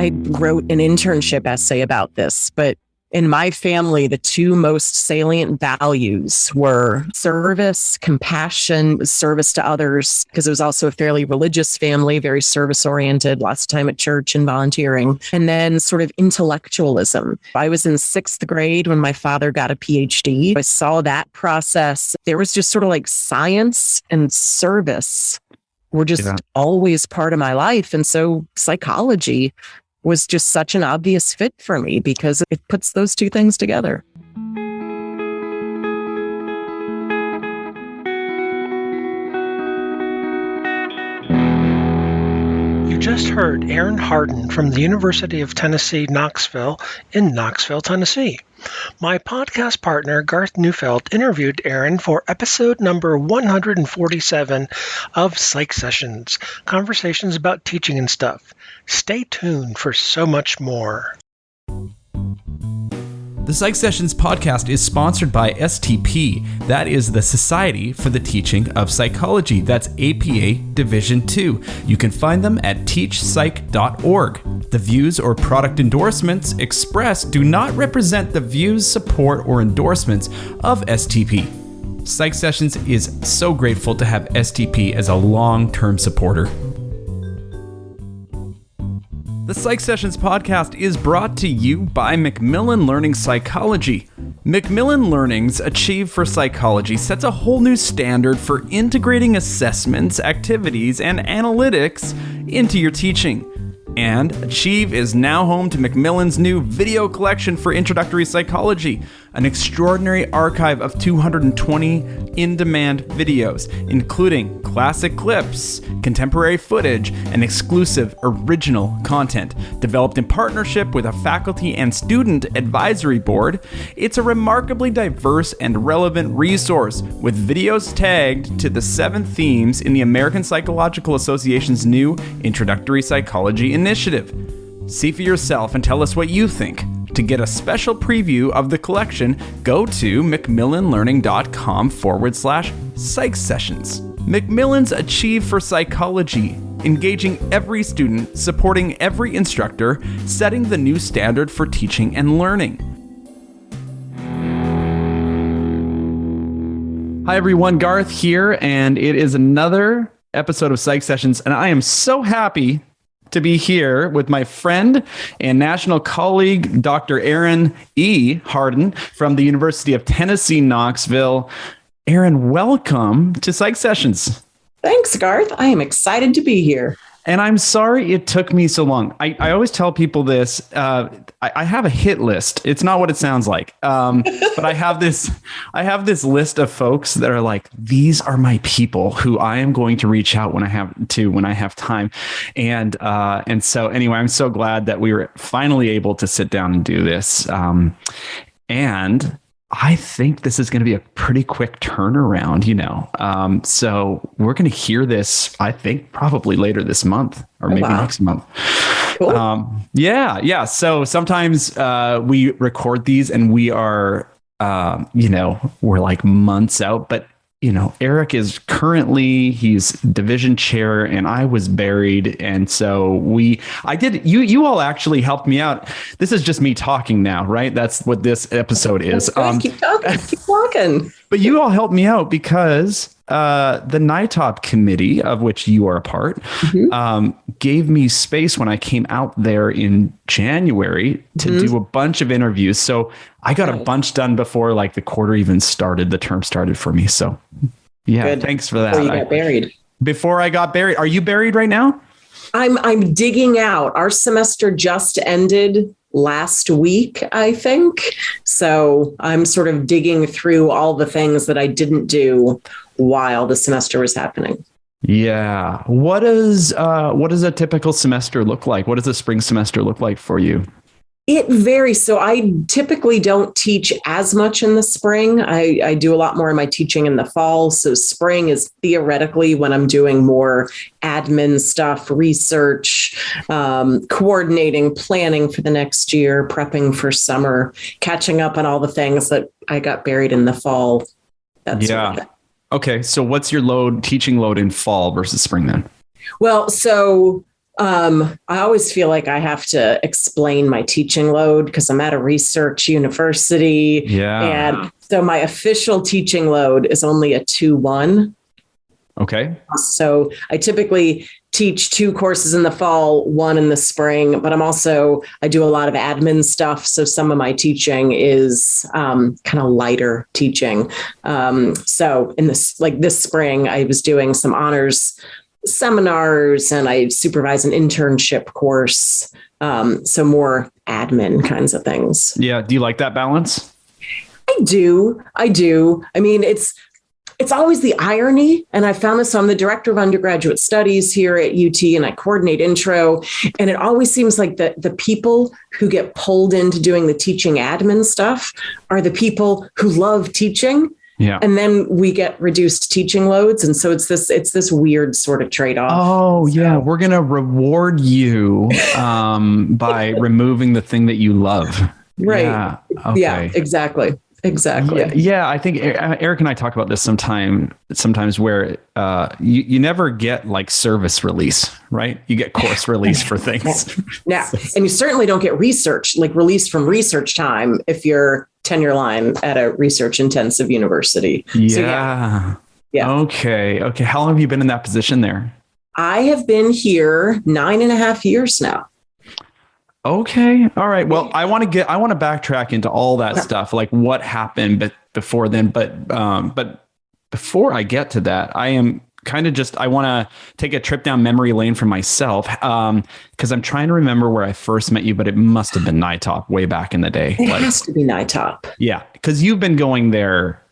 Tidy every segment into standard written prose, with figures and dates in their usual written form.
I wrote an internship essay about this, but in my family, the two most salient values were service, compassion, service to others, because it was also a fairly religious family, very service oriented, lots of time at church and volunteering, and then sort of intellectualism. I was in sixth grade when my father got a PhD. I saw that process. There was just sort of like science and service were just always part of my life. And so psychology was just such an obvious fit for me because it puts those two things together. You just heard Erin Hardin from the University of Tennessee-Knoxville in Knoxville, Tennessee. My podcast partner, Garth Neufeld, interviewed Erin for episode number 147 of Psych Sessions, conversations about teaching and stuff. Stay tuned for so much more. The Psych Sessions podcast is sponsored by STP. That is the Society for the Teaching of Psychology. That's APA Division 2. You can find them at teachpsych.org. The views or product endorsements expressed do not represent the views, support, or endorsements of STP. Psych Sessions is so grateful to have STP as a long-term supporter. The Psych Sessions podcast is brought to you by Macmillan Learning Psychology. Macmillan Learning's Achieve for Psychology sets a whole new standard for integrating assessments, activities, and analytics into your teaching. And Achieve is now home to Macmillan's new video collection for introductory psychology, an extraordinary archive of 220 in-demand videos, including classic clips, contemporary footage, and exclusive original content. Developed in partnership with a faculty and student advisory board, it's a remarkably diverse and relevant resource with videos tagged to the 7 themes in the American Psychological Association's new Introductory Psychology Initiative. See for yourself and tell us what you think. To get a special preview of the collection, go to macmillanlearning.com/psych sessions. Macmillan's Achieve for Psychology, engaging every student, supporting every instructor, setting the new standard for teaching and learning. Hi everyone, Garth here, and it is another episode of Psych Sessions, and I am so happy to be here with my friend and national colleague, Dr. Erin E. Hardin from the University of Tennessee-Knoxville. Erin, welcome to Psych Sessions. Thanks, Garth. I am excited to be here. And I'm sorry it took me so long. I always tell people this. I have a hit list. It's not what it sounds like. But I have this list of folks that are like, these are my people who I am going to reach out when I have time. And so anyway, I'm so glad that we were finally able to sit down and do this. And I think this is going to be a pretty quick turnaround, so we're going to hear this, I think, probably later this month or maybe next month. Cool. Yeah. So sometimes we record these and we are, we're like months out, but Eric is currently, he's division chair and I was buried. And so you all actually helped me out. This is just me talking now, right? That's what this episode is. Keep talking. But you all helped me out because the NITOP committee, of which you are a part, gave me space when I came out there in January to do a bunch of interviews. So I got a bunch done before like the quarter even started, the term started for me. So yeah, good. Thanks for that. Before you got buried. Before I got buried. Are you buried right now? I'm digging out. Our semester just ended last week, I think. So I'm sort of digging through all the things that I didn't do while the semester was happening. Yeah. What does a typical semester look like? What does a spring semester look like for you? It varies. So I typically don't teach as much in the spring. I do a lot more of my teaching in the fall. So spring is theoretically when I'm doing more admin stuff, research, coordinating, planning for the next year, prepping for summer, catching up on all the things that I got buried in the fall. That's Okay. So what's your teaching load in fall versus spring then? Well, so I always feel like I have to explain my teaching load because I'm at a research university. Yeah. And so my official teaching load is only a 2-1. Okay. So I typically teach 2 courses in the fall, 1 in the spring, but I do a lot of admin stuff. So some of my teaching is kind of lighter teaching. So in this spring, I was doing some honors seminars and I supervise an internship course. So more admin kinds of things. Yeah. Do you like that balance? I do. I mean, it's always the irony. And I found this. So I'm the director of undergraduate studies here at UT and I coordinate intro. And it always seems like the people who get pulled into doing the teaching admin stuff are the people who love teaching. Yeah. And then we get reduced teaching loads. And so it's this weird sort of trade-off. Oh, so, yeah. We're going to reward you by removing the thing that you love. Right. Yeah. Okay. Yeah, exactly. Yeah, I think Eric and I talk about this sometimes where you never get like service release, right? You get course release for things. Yeah. And you certainly don't get research, like release from research time if you're tenure line at a research intensive university. Yeah. So, yeah. Okay. How long have you been in that position there? I have been here 9.5 years now. Okay. All right. Well, I want to backtrack into all that stuff, like what happened before then. But before I get to that, I am kind of I want to take a trip down memory lane for myself. Cause I'm trying to remember where I first met you, but it must've been NITOP way back in the day. It has to be NITOP. Yeah. Cause you've been going there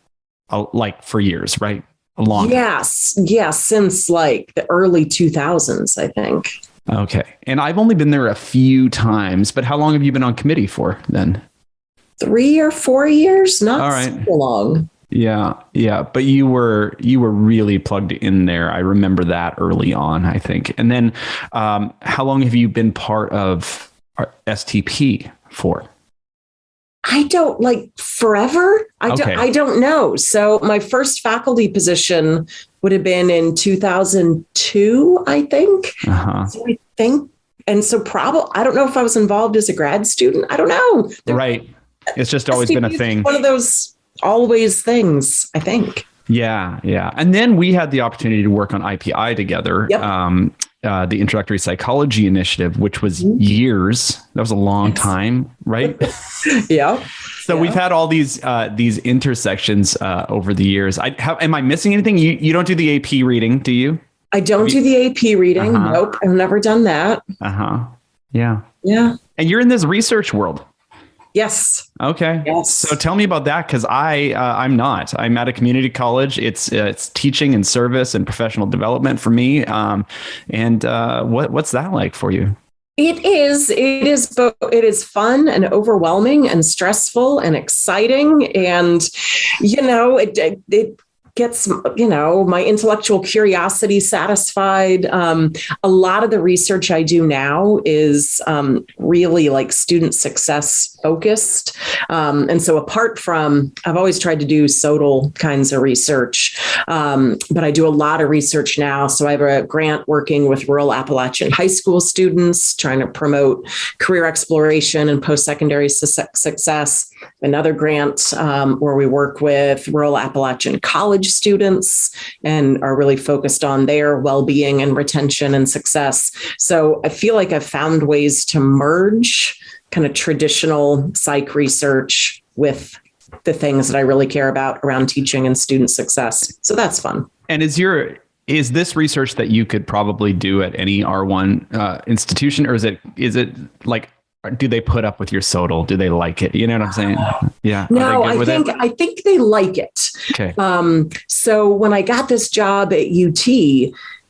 like for years, right? A long time. Yes. Yeah. Since like the early 2000s, I think. Okay. And I've only been there a few times, but how long have you been on committee for then? 3 or 4 years, not all right. so long. Yeah. Yeah. But you were really plugged in there. I remember that early on, I think. And then how long have you been part of our STP for? I don't forever. I don't know. So my first faculty position would have been in 2002, I think. Uh-huh. So I think, and so probably, I don't know if I was involved as a grad student. I don't know. Right. It's just always been a thing. One of those always things, I think. Yeah. Yeah. And then we had the opportunity to work on IPI together. Yep. The introductory psychology initiative, which was years. That was a long time, right? Yeah. So we've had all these intersections over the years. Am I missing anything? You don't do the AP reading, do you? I don't do the AP reading. Uh-huh. Nope. I've never done that. Uh-huh. Yeah. Yeah. And you're in this research world. Yes. Okay. Yes. So tell me about that, because I'm not. I'm at a community college. It's teaching and service and professional development for me. And what's that like for you? It is both. It is fun and overwhelming and stressful and exciting. And, it gets, my intellectual curiosity satisfied. A lot of the research I do now is really like student success focused. And so apart from, I've always tried to do SoTL kinds of research, but I do a lot of research now. So I have a grant working with rural Appalachian high school students, trying to promote career exploration and post-secondary success. Another grant where we work with rural Appalachian college students and are really focused on their well-being and retention and success. So I feel like I've found ways to merge kind of traditional psych research with the things that I really care about around teaching and student success. So that's fun. And is this research that you could probably do at any R1 institution, or is it like, do they put up with your SoTL? Do they like it? You know what I'm saying? Yeah. No, I think they like it. Okay. So when I got this job at UT,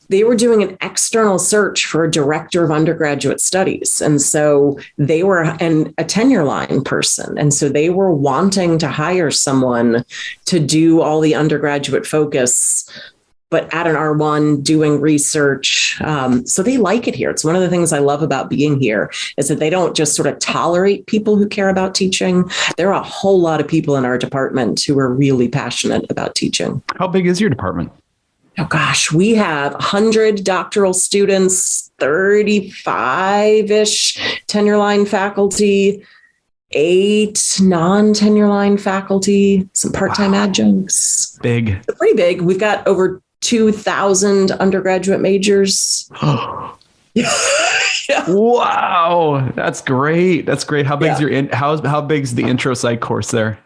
they were doing an external search for a director of undergraduate studies. And so they were a tenure line person. And so they were wanting to hire someone to do all the undergraduate focus, but at an R1 doing research. So they like it here. It's one of the things I love about being here is that they don't just sort of tolerate people who care about teaching. There are a whole lot of people in our department who are really passionate about teaching. How big is your department? Oh gosh, we have 100 doctoral students, 35-ish tenure line faculty, 8 non-tenure line faculty, some part-time adjuncts. Big. Pretty big. We've got over 2,000 undergraduate majors. Yeah. Wow. That's great. How big's how big's the intro psych course there?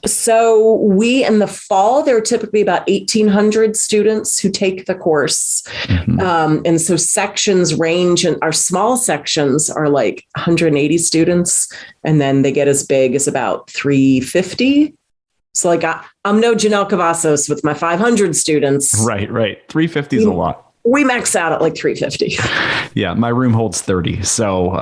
So in the fall, there are typically about 1,800 students who take the course. Mm-hmm. And so sections range, and our small sections are like 180 students, and then they get as big as about 350. So like I'm no Janelle Cavazos with my 500 students. Right. 350 is a lot. We max out at like 350. Yeah, my room holds 30. So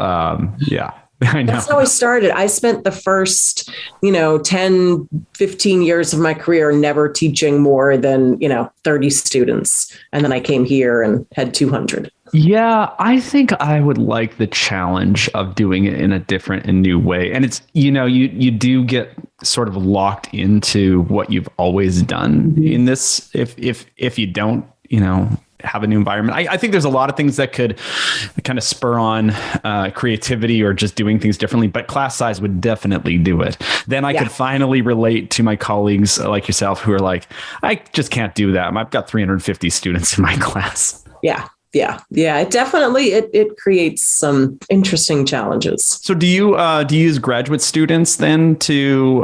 yeah. I know. That's how I started. I spent the first, 10, 15 years of my career never teaching more than, 30 students. And then I came here and had 200. Yeah, I think I would like the challenge of doing it in a different and new way. And it's, you do get sort of locked into what you've always done in this. If you don't, have a new environment. I think there's a lot of things that could kind of spur on creativity or just doing things differently, but class size would definitely do it. Then I could finally relate to my colleagues like yourself who are like, I just can't do that. I've got 350 students in my class. Yeah. It definitely, it creates some interesting challenges. So do you use graduate students then to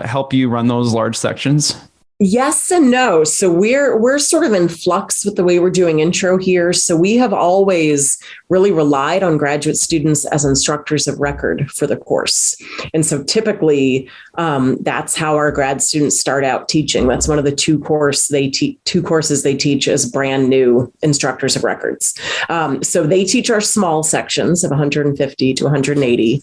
help you run those large sections? Yes and no. So we're sort of in flux with the way we're doing intro here. So we have always really relied on graduate students as instructors of record for the course. And so typically that's how our grad students start out teaching. That's one of the two courses they teach as brand new instructors of records. So they teach our small sections of 150 to 180.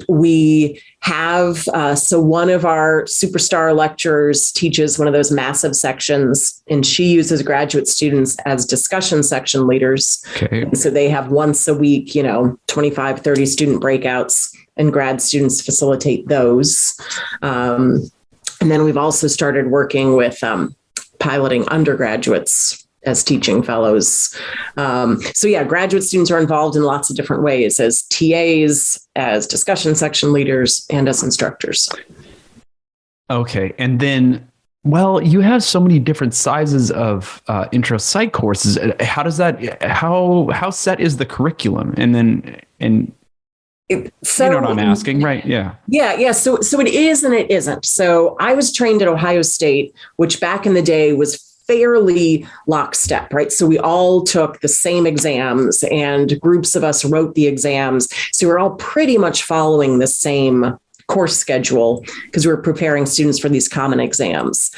We have, so one of our superstar lecturers teaches one of those massive sections, and she uses graduate students as discussion section leaders. Okay. And so they have once a week, 25, 30 student breakouts, and grad students facilitate those. And then we've also started working with piloting undergraduates as teaching fellows. Graduate students are involved in lots of different ways as TAs, as discussion section leaders, and as instructors. Okay. And then, you have so many different sizes of intro psych courses. How does that, how set is the curriculum? So, you know what I'm asking, right? Yeah. Yeah. So it is and it isn't. So I was trained at Ohio State, which back in the day was fairly lockstep, right? So we all took the same exams and groups of us wrote the exams. So we're all pretty much following the same course schedule because we're preparing students for these common exams.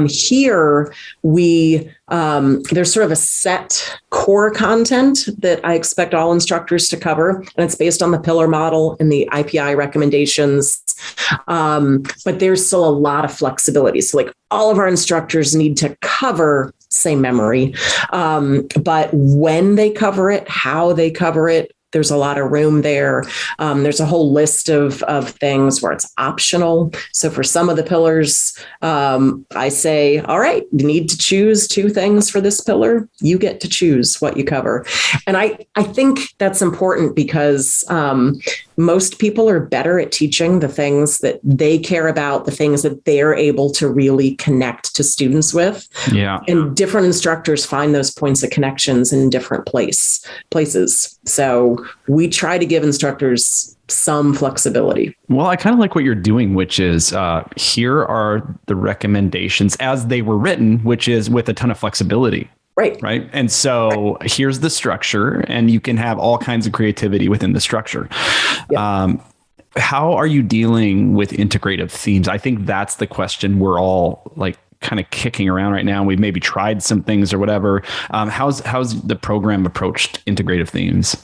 Here, there's sort of a set core content that I expect all instructors to cover, and it's based on the pillar model and the IPI recommendations. But there's still a lot of flexibility. So like all of our instructors need to cover same memory. But when they cover it, how they cover it, there's a lot of room there. There's a whole list of things where it's optional. So for some of the pillars, I say, all right, you need to choose 2 things for this pillar. You get to choose what you cover. And I think that's important because most people are better at teaching the things that they care about, the things that they're able to really connect to students with. Yeah. And different instructors find those points of connections in different places. So we try to give instructors some flexibility. Well, I kind of like what you're doing, which is here are the recommendations as they were written, which is with a ton of flexibility. Right. And so here's the structure, and you can have all kinds of creativity within the structure. Yep. How are you dealing with integrative themes? I think that's the question we're all like kind of kicking around right now. We've maybe tried some things or whatever. How's the program approached integrative themes?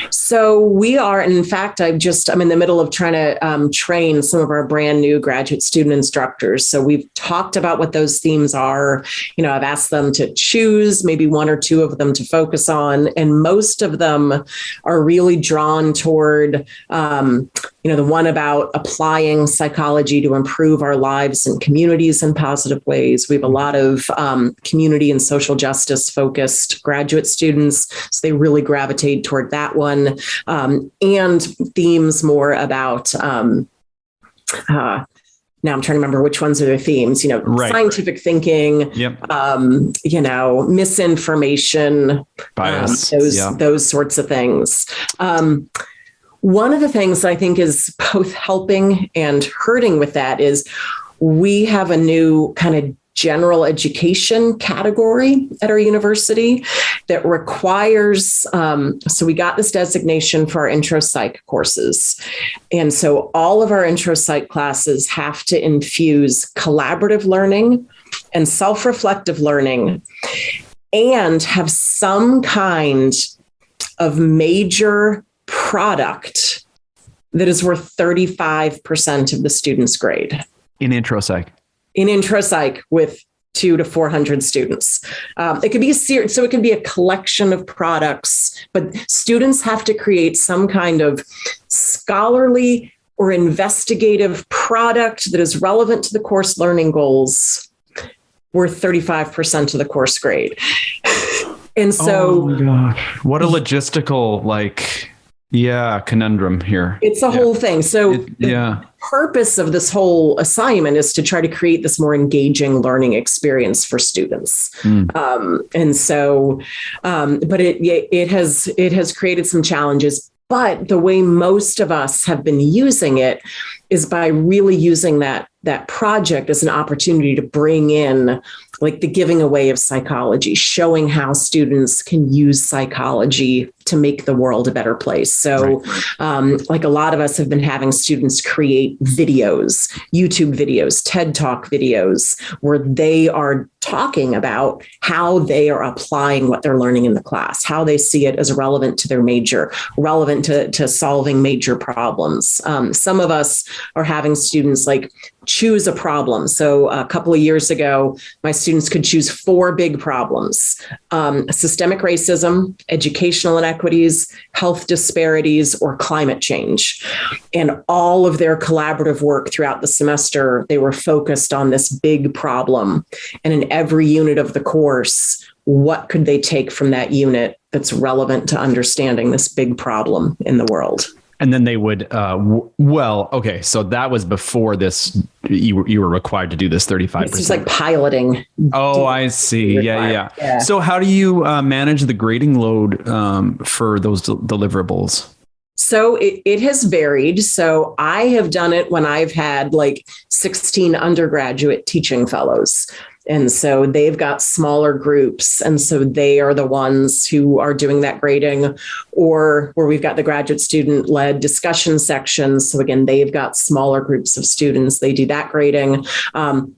So we are, and in fact, I'm in the middle of trying to train some of our brand new graduate student instructors. So we've talked about what those themes are. I've asked them to choose maybe 1 or 2 of them to focus on. And most of them are really drawn toward the one about applying psychology to improve our lives and communities in positive ways. We have a lot of community and social justice focused graduate students, so they really gravitate toward that one, and themes more about now I'm trying to remember which ones are the themes, scientific thinking, misinformation, bias, those sorts of things. One of the things I think is both helping and hurting with that is we have a new kind of general education category at our university that requires, so we got this designation for our intro psych courses. And so all of our intro psych classes have to infuse collaborative learning and self-reflective learning and have some kind of major product that is worth 35% of the student's grade. In intro psych. In intro psych with 200 to 400 students. It could be so it could be a collection of products, but students have to create some kind of scholarly or investigative product that is relevant to the course learning goals worth 35% of the course grade. And so, oh my gosh, what a logistical, conundrum here. It's a whole thing. So the purpose of this whole assignment is to try to create this more engaging learning experience for students. And so, but it has created some challenges. But the way most of us have been using it is by really using that project as an opportunity to bring in the giving away of psychology, showing how students can use psychology to make the world a better place. So a lot of us have been having students create videos, YouTube videos, TED Talk videos, where they are talking about how they are applying what they're learning in the class, how they see it as relevant to their major, relevant to solving major problems. Some of us are having students choose a problem. So a couple of years ago, my students could choose 4 big problems: systemic racism, educational inequities, health disparities, or climate change. And all of their collaborative work throughout the semester, they were focused on this big problem. And in every unit of the course, what could they take from that unit that's relevant to understanding this big problem in the world? And then they would, so that was before this, you were required to do this 35%. It's just piloting. Oh, I see. Yeah. So how do you manage the grading load for those deliverables? So it has varied. So I have done it when I've had 16 undergraduate teaching fellows. And so they've got smaller groups. And so they are the ones who are doing that grading, or where we've got the graduate student led discussion sections. So again, they've got smaller groups of students. They do that grading.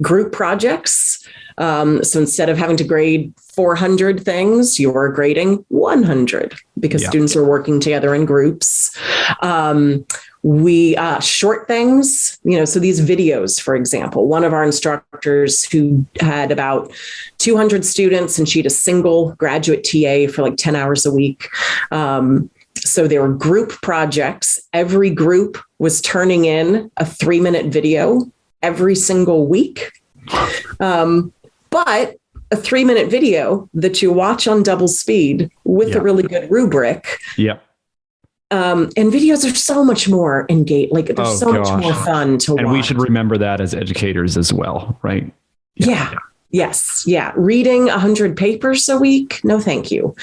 Group projects. So instead of having to grade 400 things, you're grading 100 because students are working together in groups. We short things, so these videos, for example, one of our instructors who had about 200 students and she had a single graduate TA for 10 hours a week. So there were group projects. Every group was turning in a 3-minute video every single week. But a 3-minute video that you watch on double speed with a really good rubric. And videos are so much more engaged. They're much more fun to watch. And we should remember that as educators as well, right? Yes. Reading 100 papers a week. No, thank you.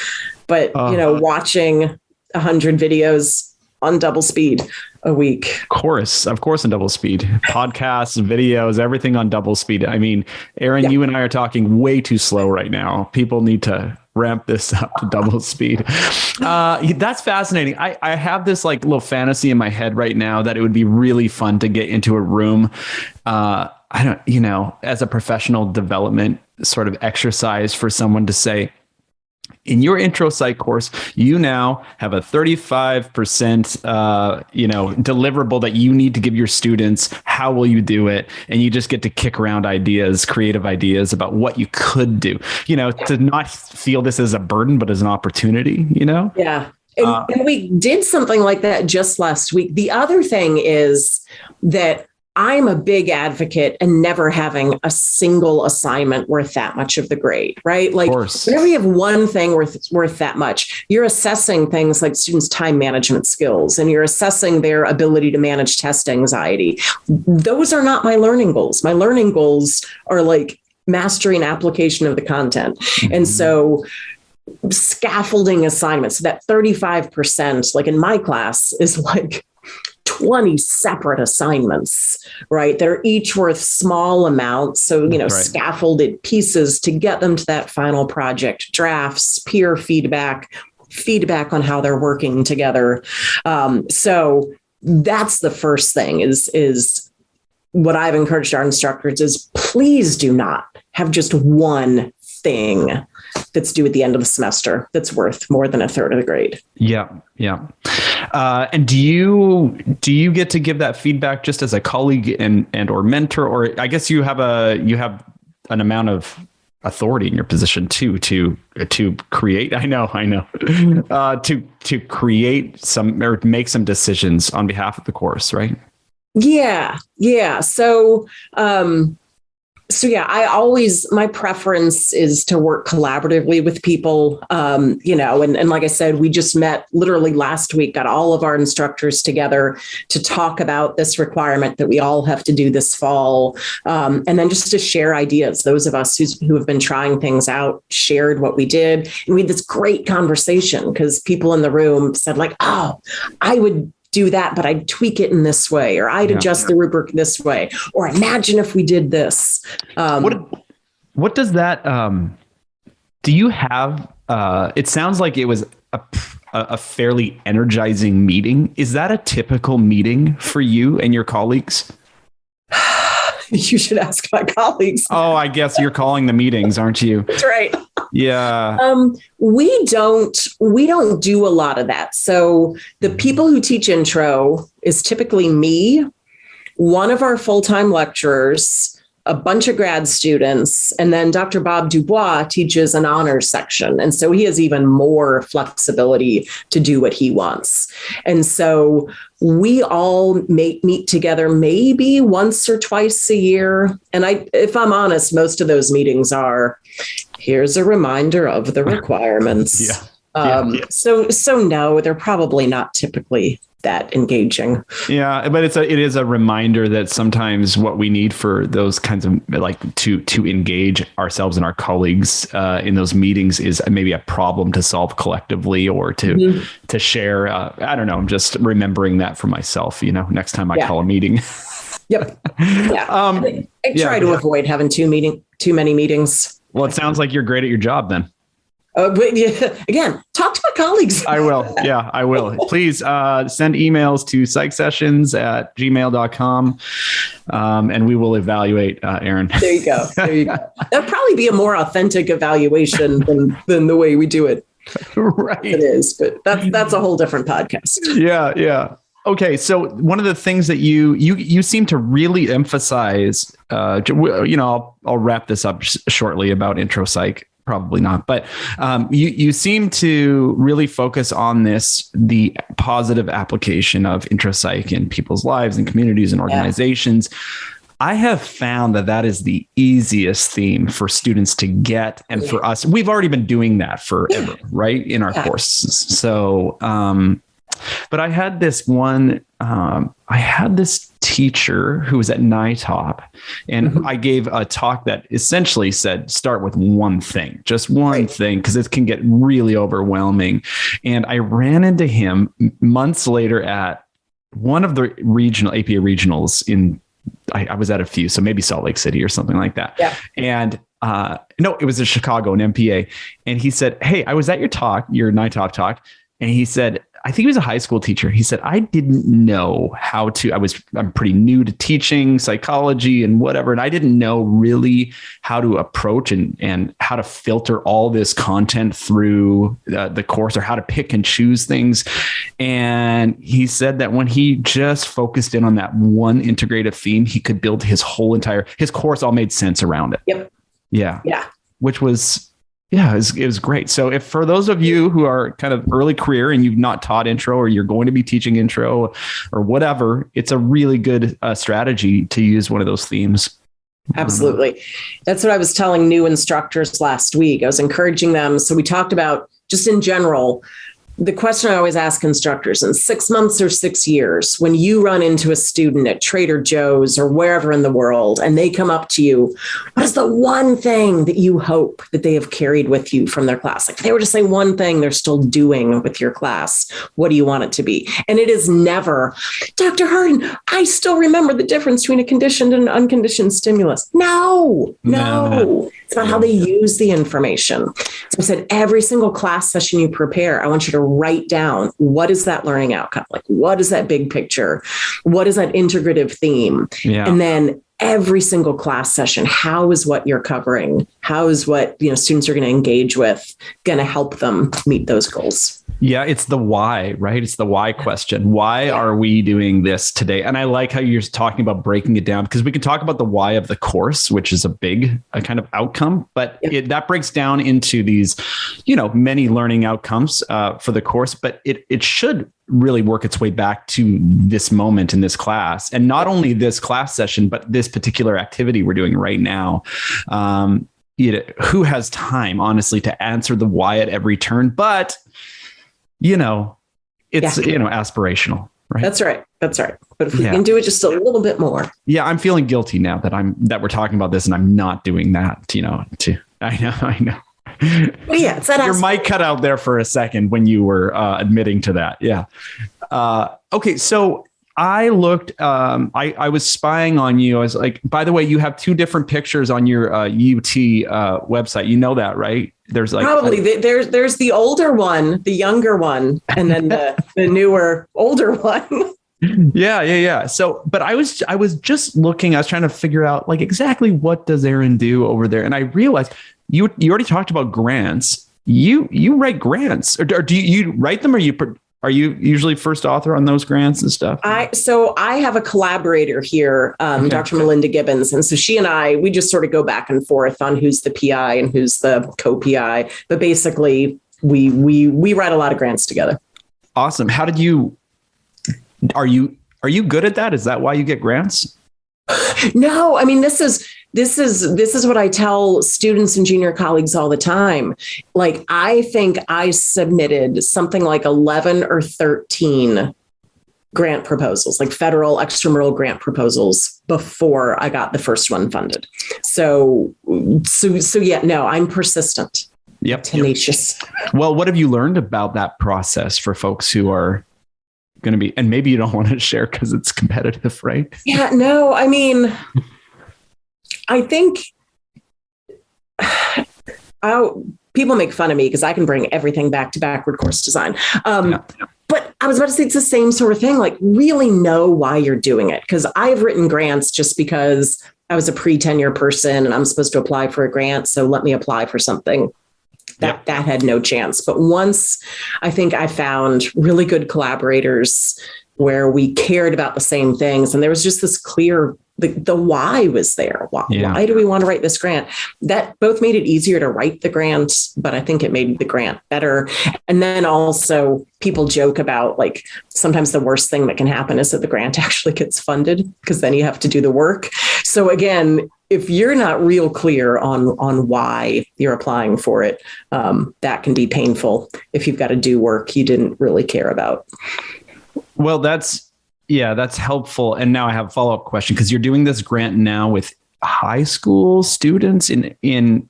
But, watching 100 videos on double speed a week. Of course, on double speed. Podcasts, videos, everything on double speed. I mean, Erin, you and I are talking way too slow right now. People need to ramp this up to double speed. That's fascinating. I have this little fantasy in my head right now that it would be really fun to get into a room. As a professional development sort of exercise for someone to say, in your intro psych course, you now have a 35%, deliverable that you need to give your students. How will you do it? And you just get to kick around ideas, creative ideas about what you could do, to not feel this as a burden, but as an opportunity, Yeah. And we did something like that just last week. The other thing is that I'm a big advocate and never having a single assignment worth that much of the grade, right? Like whenever you have one thing worth that much, you're assessing things like students' time management skills, and you're assessing their ability to manage test anxiety. Those are not my learning goals. My learning goals are like mastery and application of the content. Mm-hmm. And so scaffolding assignments, so that 35%, like in my class, is like 20 separate assignments, right? that are each worth small amounts. So, scaffolded pieces to get them to that final project, drafts, peer feedback on how they're working together. So that's the first thing is what I've encouraged our instructors is please do not have just one thing that's due at the end of the semester that's worth more than a third of the grade. Yeah. And do you get to give that feedback just as a colleague and or mentor, or I guess you have an amount of authority in your position too to create. I know. To create some or make some decisions on behalf of the course, right? Yeah. So my preference is to work collaboratively with people, and like I said, we just met literally last week, got all of our instructors together to talk about this requirement that we all have to do this fall. And then just to share ideas. Those of us who have been trying things out shared what we did. And we had this great conversation because people in the room said like, oh, I would do that, but I'd tweak it in this way, or I'd adjust the rubric this way, or imagine if we did this. What does that, do you have, it sounds like it was a fairly energizing meeting. Is that a typical meeting for you and your colleagues? You should ask my colleagues. Oh, I guess you're calling the meetings, aren't you? That's right. Yeah. We don't do a lot of that. So the people who teach intro is typically me, one of our full-time lecturers, a bunch of grad students, and then Dr. Bob Dubois teaches an honors section. And so he has even more flexibility to do what he wants. And so we all meet together maybe once or twice a year. And if I'm honest, most of those meetings are, here's a reminder of the requirements. So no, they're probably not typically that engaging. Yeah, but it is a reminder that sometimes what we need for those kinds of like to engage ourselves and our colleagues in those meetings is maybe a problem to solve collectively or to share. I don't know. I'm just remembering that for myself. Next time I call a meeting. Yep. Yeah. I try to avoid having too many meetings. Well, it sounds like you're great at your job then. Again, talk to my colleagues. I will. Yeah, I will. Please send emails to psychsessions@gmail.com and we will evaluate Erin. There you go. That'd probably be a more authentic evaluation than the way we do it. Right. It is, but that's a whole different podcast. Yeah. Okay, so one of the things that you seem to really emphasize, I'll wrap this up shortly about intro psych. Probably not, but you seem to really focus on the positive application of intro psych in people's lives and communities and organizations. Yeah. I have found that is the easiest theme for students to get. And for us, we've already been doing that forever, right? In our courses. So, but I had this teacher who was at NITOP, and I gave a talk that essentially said, start with one thing, just one thing, because it can get really overwhelming. And I ran into him months later at one of the regional APA regionals I was at a few, so maybe Salt Lake City or something like that. Yeah. And no, it was in Chicago, an MPA. And he said, hey, I was at your NITOP talk. And he said, I think he was a high school teacher. He said, I didn't know I'm pretty new to teaching psychology and whatever. And I didn't know really how to approach and how to filter all this content through the course, or how to pick and choose things. And he said that when he just focused in on that one integrative theme, he could build his course all made sense around it. Yep. Yeah. Which was Yeah, it was great. So if for those of you who are kind of early career and you've not taught intro or you're going to be teaching intro or whatever, it's a really good strategy to use one of those themes. Absolutely. That's what I was telling new instructors last week. I was encouraging them. So we talked about just in general, the question I always ask instructors in 6 months or 6 years, when you run into a student at Trader Joe's or wherever in the world, and they come up to you, what is the one thing that you hope that they have carried with you from their class? Like if they were to say one thing they're still doing with your class, what do you want it to be? And it is never, Dr. Hardin, I still remember the difference between a conditioned and unconditioned stimulus. No. It's not how they use the information. So I said, every single class session you prepare, I want you to write down, what is that learning outcome? Like, what is that big picture? What is that integrative theme? Yeah. And then every single class session, how is what you're covering? How is what, students are going to engage with going to help them meet those goals? Yeah, it's the why, right? It's the why question. Why are we doing this today? And I like how you're talking about breaking it down, because we can talk about the why of the course, which is a kind of outcome, but that breaks down into these, many learning outcomes for the course, but it should really work its way back to this moment in this class, and not only this class session, but this particular activity we're doing right now. Who has time, honestly, to answer the why at every turn? But it's aspirational, right? That's right. But if we can do it just a little bit more. Yeah, I'm feeling guilty now that we're talking about this, and I'm not doing that. I know. Well, yeah, it's that your mic cut out there for a second when you were admitting to that. Yeah. Okay, so I looked. I was spying on you. I was like, by the way, you have 2 different pictures on your UT website. You know that, right? There's probably there's the older one, the younger one, and then the newer, older one. Yeah. So, but I was just looking. I was trying to figure out exactly what does Erin do over there, and I realized you already talked about grants. You write grants, or do you write them, or are you usually first author on those grants and stuff? So I have a collaborator here, Dr. Melinda Gibbons. And so she and we just sort of go back and forth on who's the PI and who's the co-PI. But basically, we write a lot of grants together. Awesome. How did are you good at that? Is that why you get grants? No, I mean, this is what I tell students and junior colleagues all the time. I think I submitted something like 11 or 13 grant proposals, federal extramural grant proposals, before I got the first one funded. So yeah, no, I'm persistent. Yep. Tenacious. Well, what have you learned about that process for folks who are going to be, and maybe you don't want to share because it's competitive, right? Yeah, no, I mean, I think people make fun of me because I can bring everything back to backward course design. But I was about to say it's the same sort of thing, really know why you're doing it. Because I've written grants just because I was a pre-tenure person and I'm supposed to apply for a grant. So let me apply for something. That had no chance. But once I think I found really good collaborators where we cared about the same things, and there was just this clear, the why was there. Why do we want to write this grant? That both made it easier to write the grant, but I think it made the grant better. And then also people joke about sometimes the worst thing that can happen is that the grant actually gets funded, because then you have to do the work. So again, if you're not real clear on why you're applying for it, that can be painful if you've got to do work you didn't really care about. Well, that's helpful. And now I have a follow-up question, because you're doing this grant now with high school students in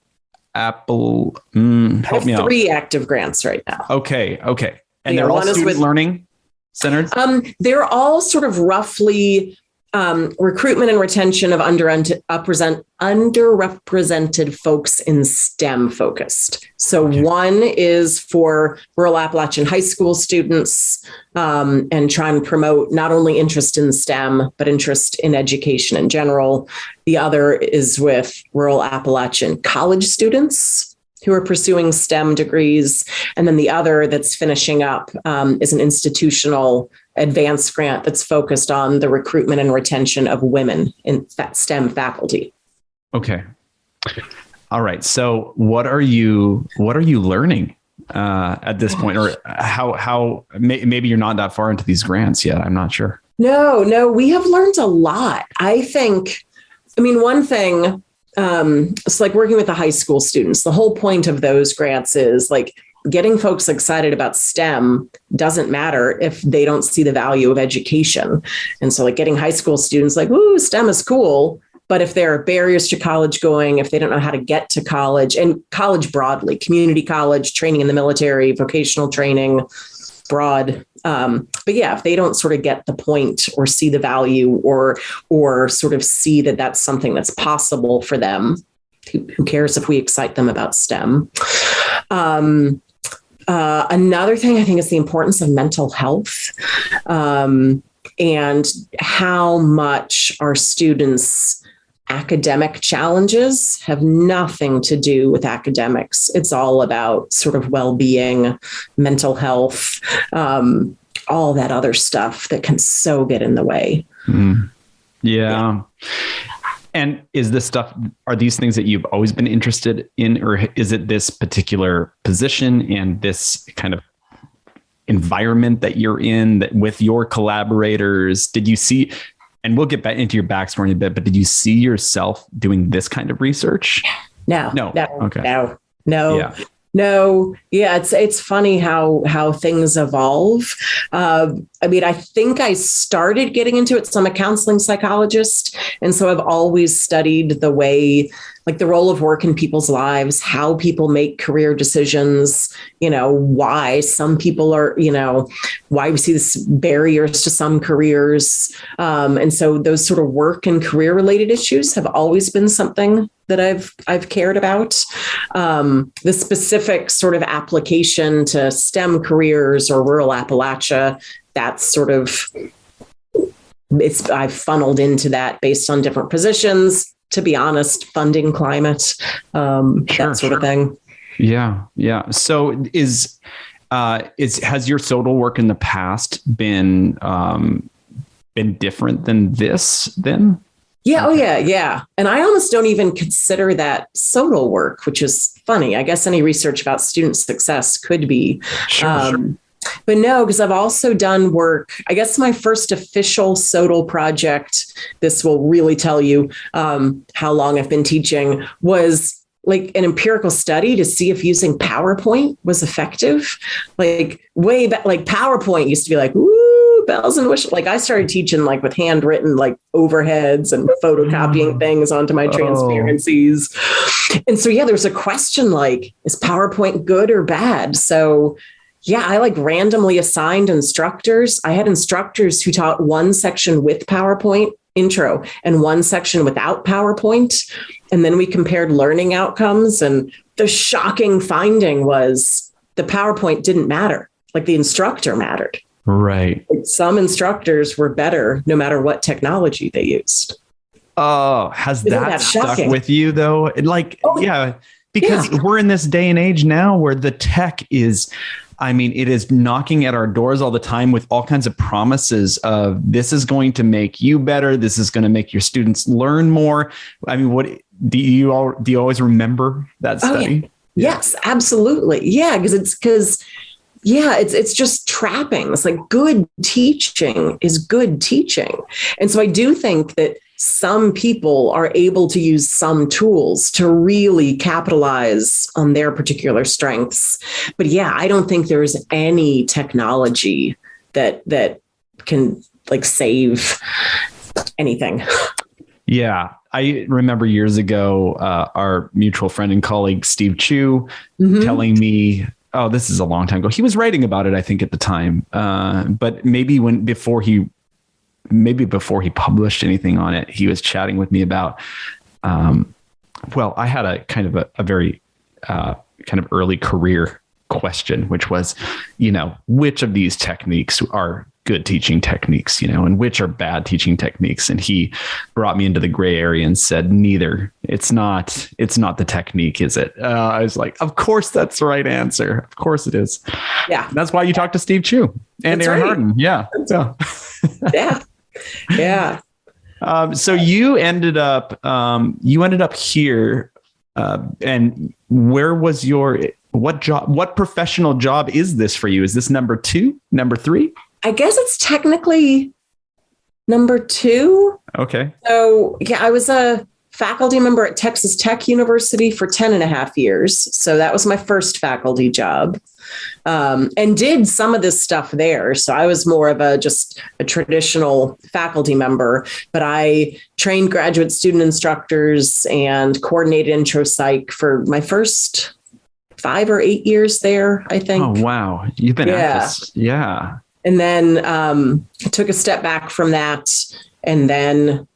Apple. Help me out. 3 active grants right now. Okay. And they're all student learning centered? They're all sort of roughly recruitment and retention of underrepresented folks in STEM focused. So one is for rural Appalachian high school students, and trying to promote not only interest in STEM, but interest in education in general. The other is with rural Appalachian college students who are pursuing STEM degrees. And then the other that's finishing up is an institutional advanced grant that's focused on the recruitment and retention of women in STEM faculty. Okay. All right. So what are you learning at this point, or how maybe you're not that far into these grants yet? I'm not sure. No, we have learned a lot. I mean, one thing, it's like working with the high school students. The whole point of those grants is like getting folks excited about STEM doesn't matter if they don't see the value of education. And so like getting high school students like, ooh, STEM is cool. But if there are barriers to college going, if they don't know how to get to college, and college broadly, community college, training in the military, vocational training, broad. But yeah, if they don't sort of get the point or see the value or sort of see that that's something that's possible for them, who cares if we excite them about STEM? Another thing I think is the importance of mental health, and how much our students' academic challenges have nothing to do with academics. It's all about sort of well-being, mental health, all that other stuff that can so get in the way. Mm. Yeah. And are these things that you've always been interested in, or is it this particular position and this kind of environment that you're in that with your collaborators? Did you see, and we'll get back into your backstory in a bit, but did you see yourself doing this kind of research? No. Okay. No. No. Yeah. It's funny how things evolve. I mean, I think I started getting into it. So I'm a counseling psychologist. And so I've always studied the way, like the role of work in people's lives, how people make career decisions, why some people are, why we see this barriers to some careers. And so those sort of work and career related issues have always been something that I've cared about. The specific sort of application to STEM careers or rural Appalachia, that's sort of, I've funneled into that based on different positions, to be honest, funding climate, that sort of thing. Yeah. So has your SoTL work in the past been different than this then? Yeah. Oh, yeah. And I almost don't even consider that SoTL work, which is funny. I guess any research about student success could be. Sure. But no, because I've also done work. I guess my first official SoTL project, this will really tell you how long I've been teaching, was like an empirical study to see if using PowerPoint was effective. Like way back, like PowerPoint used to be like, ooh, bells and whistles. Like I started teaching like with handwritten like overheads and photocopying things onto my transparencies. And so, yeah, there's a question like, is PowerPoint good or bad? So yeah, I like randomly assigned instructors. I had instructors who taught one section with PowerPoint intro and one section without PowerPoint. And then we compared learning outcomes. And the shocking finding was the PowerPoint didn't matter. Like the instructor mattered. Right. Like some instructors were better no matter what technology they used. Oh, has that stuck with you though? Because we're in this day and age now where the tech is, it is knocking at our doors all the time with all kinds of promises of this is going to make you better. This is going to make your students learn more. What do you always remember that study? Yeah. Yes, absolutely. Yeah. It's just trappings. Like good teaching is good teaching. And so I do think that some people are able to use some tools to really capitalize on their particular strengths. But yeah, I don't think there's any technology that can like save anything. Yeah. I remember years ago, our mutual friend and colleague, Steve Chu, telling me, this is a long time ago. He was writing about it, I think, at the time. But maybe before he published anything on it, he was chatting with me about, I had a kind of a very kind of early career question, which was, which of these techniques are good teaching techniques, and which are bad teaching techniques. And he brought me into the gray area and said, neither. It's not the technique, is it? I was like, of course, that's the right answer. Of course it is. Yeah. And that's why you talked to Steve Chu and Erin Hardin. Yeah. Yeah. So you ended up here And where was what professional job is this for you? Is this number 2, number 3? I guess it's technically number 2. Okay. So yeah, I was a faculty member at Texas Tech University for 10 and a half years. So that was my first faculty job, and did some of this stuff there. So I was more of just a traditional faculty member, but I trained graduate student instructors and coordinated intro psych for my first 5 or 8 years there, I think. Oh, wow. You've been at this. Yeah. And then took a step back from that and then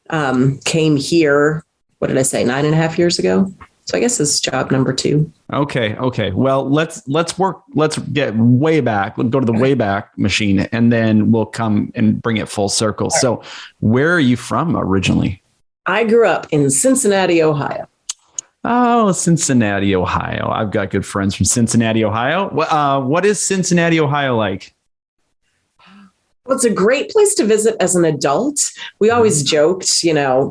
came here. What did I say? 9.5 years ago. So I guess this is job number 2. Okay. Well, let's get way back. Let's go to the way back machine, and then we'll come and bring it full circle. So where are you from originally? I grew up in Cincinnati, Ohio. Oh, Cincinnati, Ohio. I've got good friends from Cincinnati, Ohio. What is Cincinnati, Ohio like? Well, it's a great place to visit as an adult. We always joked,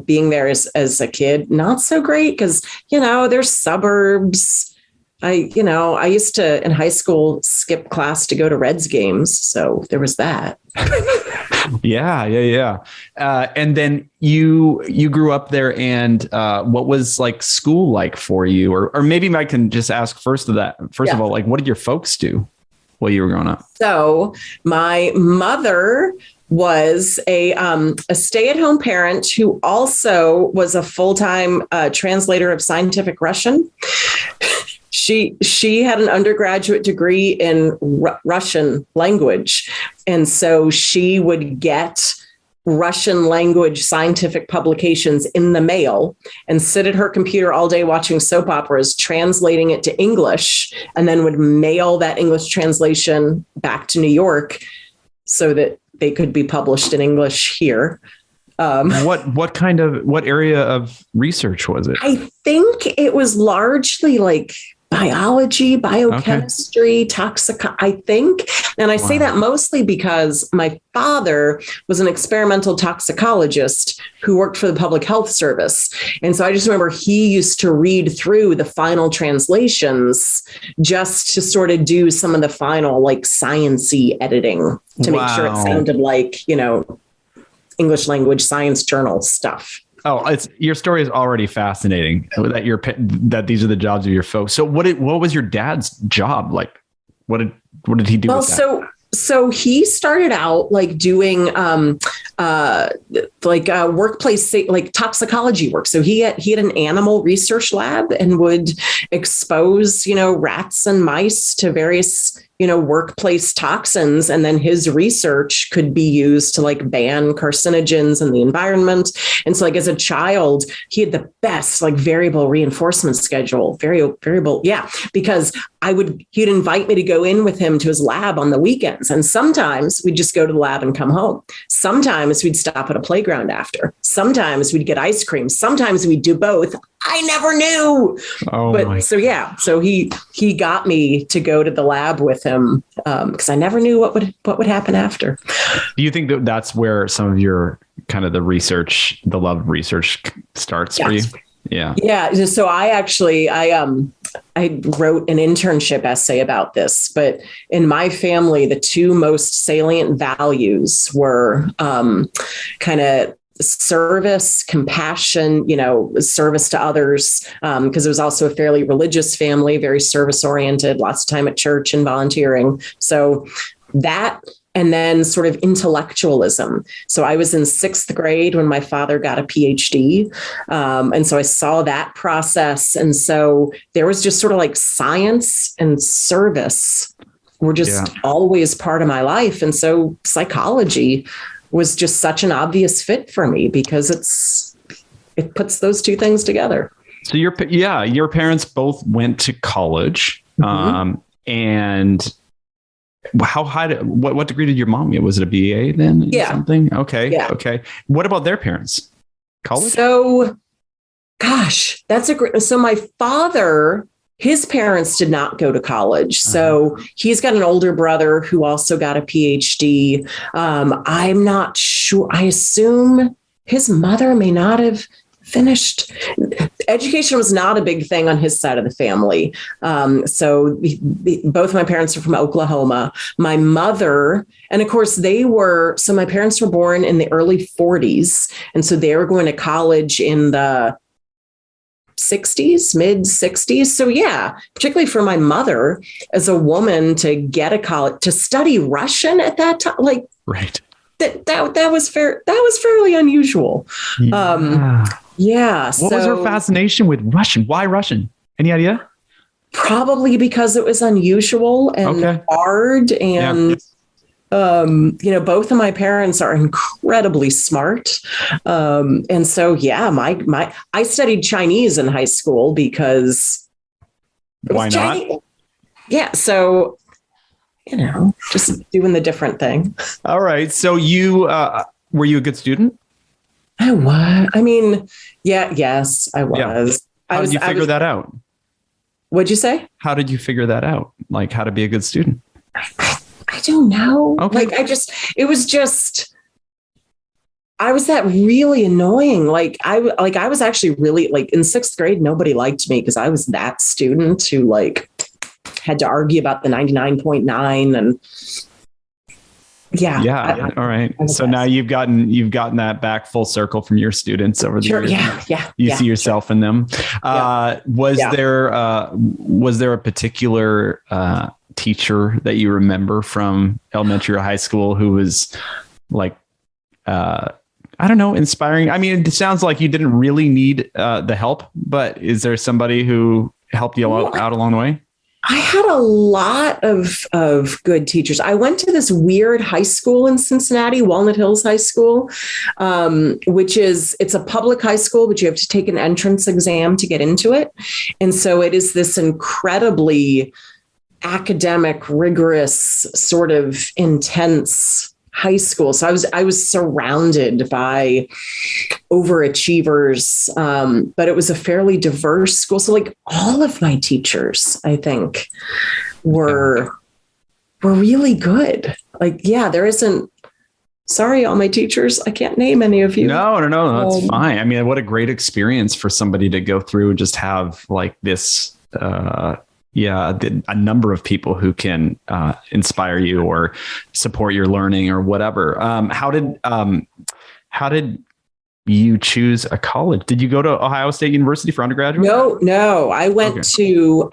being there as a kid, not so great because, there's suburbs. I used to, in high school, skip class to go to Reds games. So there was that. Yeah. And then you grew up there, and what was like school like for you? Or maybe I can just ask first of all, like, what did your folks do while you were growing up? So my mother was a stay-at-home parent who also was a full-time translator of scientific Russian. She had an undergraduate degree in Russian language. And so she would get Russian language scientific publications in the mail and sit at her computer all day watching soap operas, translating it to English, and then would mail that English translation back to New York so that they could be published in English here. What area of research was it? I think it was largely like biology, biochemistry, I think. And I say that mostly because my father was an experimental toxicologist who worked for the Public Health Service. And so I just remember he used to read through the final translations just to sort of do some of the final like science-y editing to make sure it sounded like, English language science journal stuff. Oh, your story is already fascinating that these are the jobs of your folks. So what was your dad's job like? What did he do? Well, with that? So he started out like doing workplace like toxicology work. So he had an animal research lab and would expose, rats and mice to various, workplace toxins. And then his research could be used to like ban carcinogens in the environment. And so like as a child, he had the best like variable reinforcement schedule, variable. Yeah. Because he'd invite me to go in with him to his lab on the weekends. And sometimes we'd just go to the lab and come home. Sometimes we'd stop at a playground after. Sometimes we'd get ice cream. Sometimes we'd do both. I never knew. So he got me to go to the lab with him because I never knew what would happen after. Do you think that's where some of your kind of the love of research starts for you? Yeah. Yeah. So I wrote an internship essay about this, but in my family, the two most salient values were kind of service, compassion, service to others, because it was also a fairly religious family, very service oriented, lots of time at church and volunteering. So that, and then sort of intellectualism. So I was in 6th grade when my father got a PhD. And so I saw that process. And so there was just sort of like science and service were just always part of my life. And so psychology was just such an obvious fit for me because it puts those two things together. So your parents both went to college, and how high? What degree did your mom get? Was it a BA then? Yeah. Something. Okay. Yeah. Okay. What about their parents? College. So, gosh, that's a great. So my father. His parents did not go to college. So he's got an older brother who also got a PhD. I'm not sure. I assume his mother may not have finished. Education was not a big thing on his side of the family. So both of my parents are from Oklahoma. My mother, and of course my parents were born in the early 40s. And so they were going to college in the 60s, mid 60s. So yeah, particularly for my mother as a woman to get a college, to study Russian at that time, like, right. That was fair. That was fairly unusual. Yeah. What was her fascination with Russian? Why Russian? Any idea? Probably because it was unusual and hard. And, both of my parents are incredibly smart. And so, I studied Chinese in high school because why not? Chinese. Yeah. So, just doing the different thing. All right. So were you a good student? I was. I mean, yes, I was. How did you figure that out? What'd you say? How did you figure that out? Like how to be a good student? I don't know. Okay. Like I was that really annoying. I was actually really in sixth grade, nobody liked me because I was that student who had to argue about the 99.9 and all right. So now you've gotten that back full circle from your students over the years. You see yourself in them. Was there a particular teacher that you remember from elementary or high school who was inspiring? I mean, it sounds like you didn't really need the help, but is there somebody who helped you out along the way? I had a lot of good teachers. I went to this weird high school in Cincinnati, Walnut Hills High School, it's a public high school, but you have to take an entrance exam to get into it. And so it is this incredibly academic, rigorous, sort of intense high school. So I was surrounded by overachievers, but it was a fairly diverse school. So all of my teachers, I think, were really good. There isn't. Sorry, all my teachers. I can't name any of you. No, that's fine. I mean, what a great experience for somebody to go through and just have this. A number of people who can inspire you or support your learning or whatever. How did you choose a college? Did you go to Ohio State University for undergraduate? No. I went to.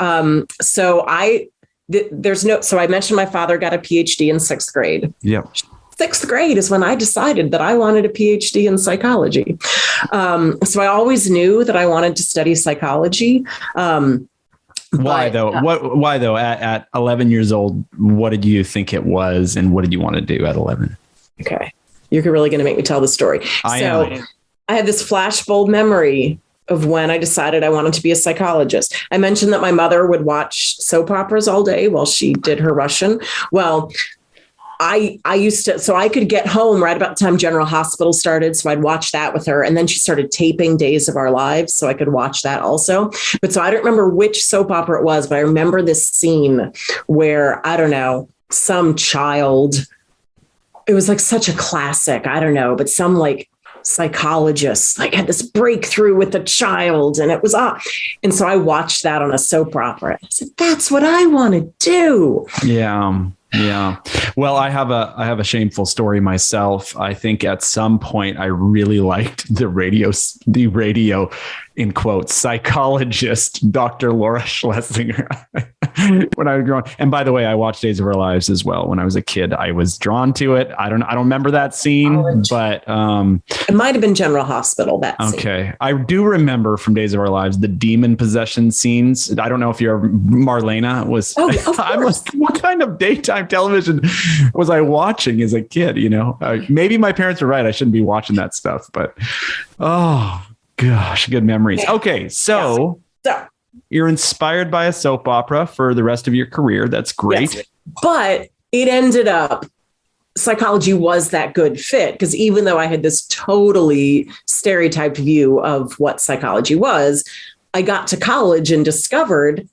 So I mentioned my father got a PhD in sixth grade. Yeah. Sixth grade is when I decided that I wanted a PhD in psychology. So I always knew that I wanted to study psychology. Why though? Why though? At 11 years old, what did you think it was, and what did you want to do at 11? Okay, you're really going to make me tell the story. I had this flashbulb memory of when I decided I wanted to be a psychologist. I mentioned that my mother would watch soap operas all day while she did her Russian. Well, I used to, so I could get home right about the time General Hospital started. So I'd watch that with her. And then she started taping Days of Our Lives. So I could watch that also. But so I don't remember which soap opera it was, but I remember this scene where, I don't know, some child, it was such a classic, I don't know, but some psychologist had this breakthrough with the child and it was and so I watched that on a soap opera. I said, that's what I want to do. Yeah. Well, I have a shameful story myself. I think at some point I really liked the radio in quotes psychologist, Dr. Laura Schlesinger, when I was growing. And by the way, I watched Days of Our Lives as well. When I was a kid, I was drawn to it. I don't remember that scene, but it might have been General Hospital. That okay. Scene. I do remember from Days of Our Lives the demon possession scenes. I don't know if you're Marlena was. Oh, of course. What kind of daytime television was I watching as a kid? Maybe my parents were right. I shouldn't be watching that stuff, but oh gosh, good memories. Okay, so you're inspired by a soap opera for the rest of your career. That's great. Yes. But it ended up, psychology was that good fit because even though I had this totally stereotyped view of what psychology was, I got to college and discovered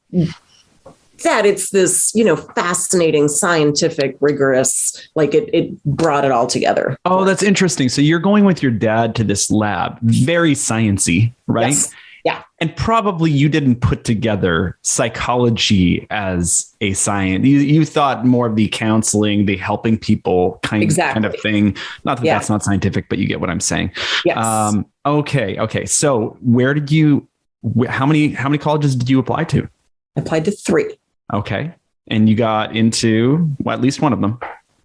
that it's this, fascinating, scientific, rigorous, like it brought it all together. Oh, that's interesting. So you're going with your dad to this lab, very sciencey, right? Yes. Yeah. And probably you didn't put together psychology as a science. You thought more of the counseling, the helping people kind of thing. Not that that's not scientific, but you get what I'm saying. Yes. Okay. So how many colleges did you apply to? I applied to 3. Okay. And you got into at least one of them.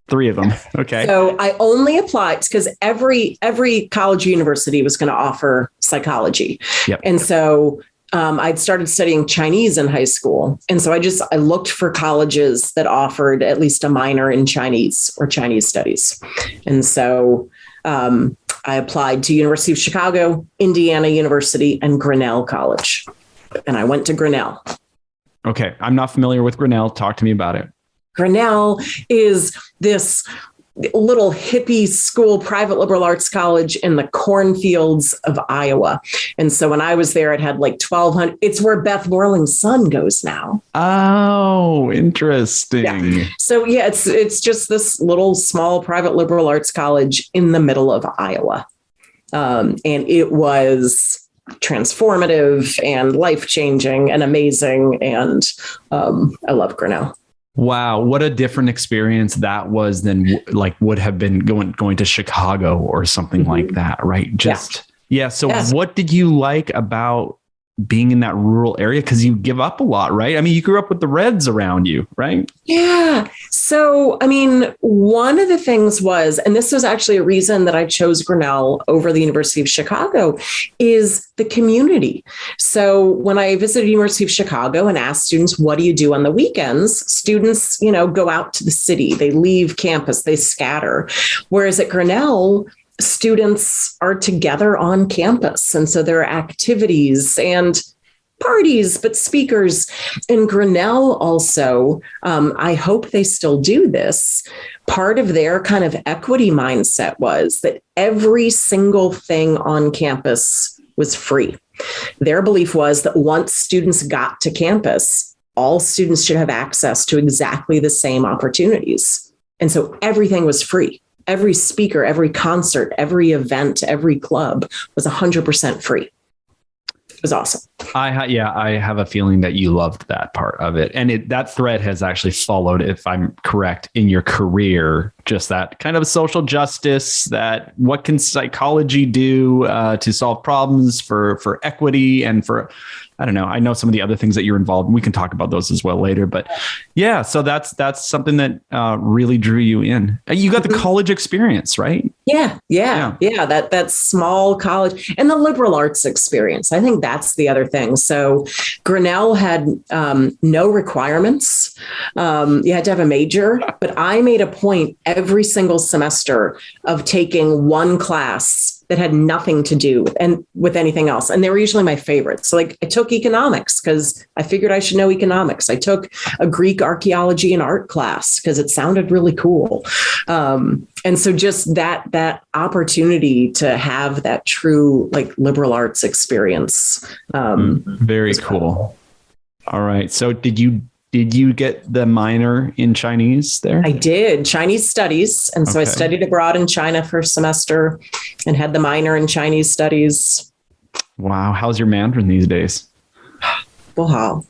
3 of them. Okay. So I only applied because every college or university was going to offer psychology. Yep. And so I'd started studying Chinese in high school. And so I looked for colleges that offered at least a minor in Chinese or Chinese studies. And so I applied to University of Chicago, Indiana University, and Grinnell College. And I went to Grinnell. Okay. I'm not familiar with Grinnell. Talk to me about it. Grinnell is this little hippie school, private liberal arts college in the cornfields of Iowa. And so when I was there, it had like 1,200. It's where Beth Moreland's son goes now. Oh, interesting. Yeah. So it's just this little small private liberal arts college in the middle of Iowa. And it was transformative and life-changing and amazing. And I love Grinnell. Wow, what a different experience that was than would have been going to Chicago or something like that, right? So what did you like about being in that rural area? Because you give up a lot, right? I mean, you grew up with the Reds around you, right? Yeah. So, I mean, one of the things was, and this was actually a reason that I chose Grinnell over the University of Chicago, is the community. So when I visited University of Chicago and asked students, what do you do on the weekends? Students, go out to the city, they leave campus, they scatter. Whereas at Grinnell, students are together on campus. And so there are activities and parties, but speakers. In Grinnell also, I hope they still do this. Part of their kind of equity mindset was that every single thing on campus was free. Their belief was that once students got to campus, all students should have access to exactly the same opportunities. And so everything was free. Every speaker, every concert, every event, every club was 100% free. It was awesome. I have a feeling that you loved that part of it. And that thread has actually followed, if I'm correct, in your career, just that kind of social justice, that what can psychology do to solve problems for equity and for, I don't know. I know some of the other things that you're involved in. We can talk about those as well later. But yeah, so that's something that really drew you in. You got the college experience, right? Yeah. That small college and the liberal arts experience. I think that's the other thing. So Grinnell had no requirements. You had to have a major, but I made a point every single semester of taking one class that had nothing to do with anything else. And they were usually my favorites. So I took economics because I figured I should know economics. I took a Greek archaeology and art class because it sounded really cool. And so just that opportunity to have that true liberal arts experience. Very cool. All right. So did you get the minor in Chinese there? I did, Chinese studies. And so I studied abroad in China for a semester and had the minor in Chinese studies. Wow. How's your Mandarin these days? I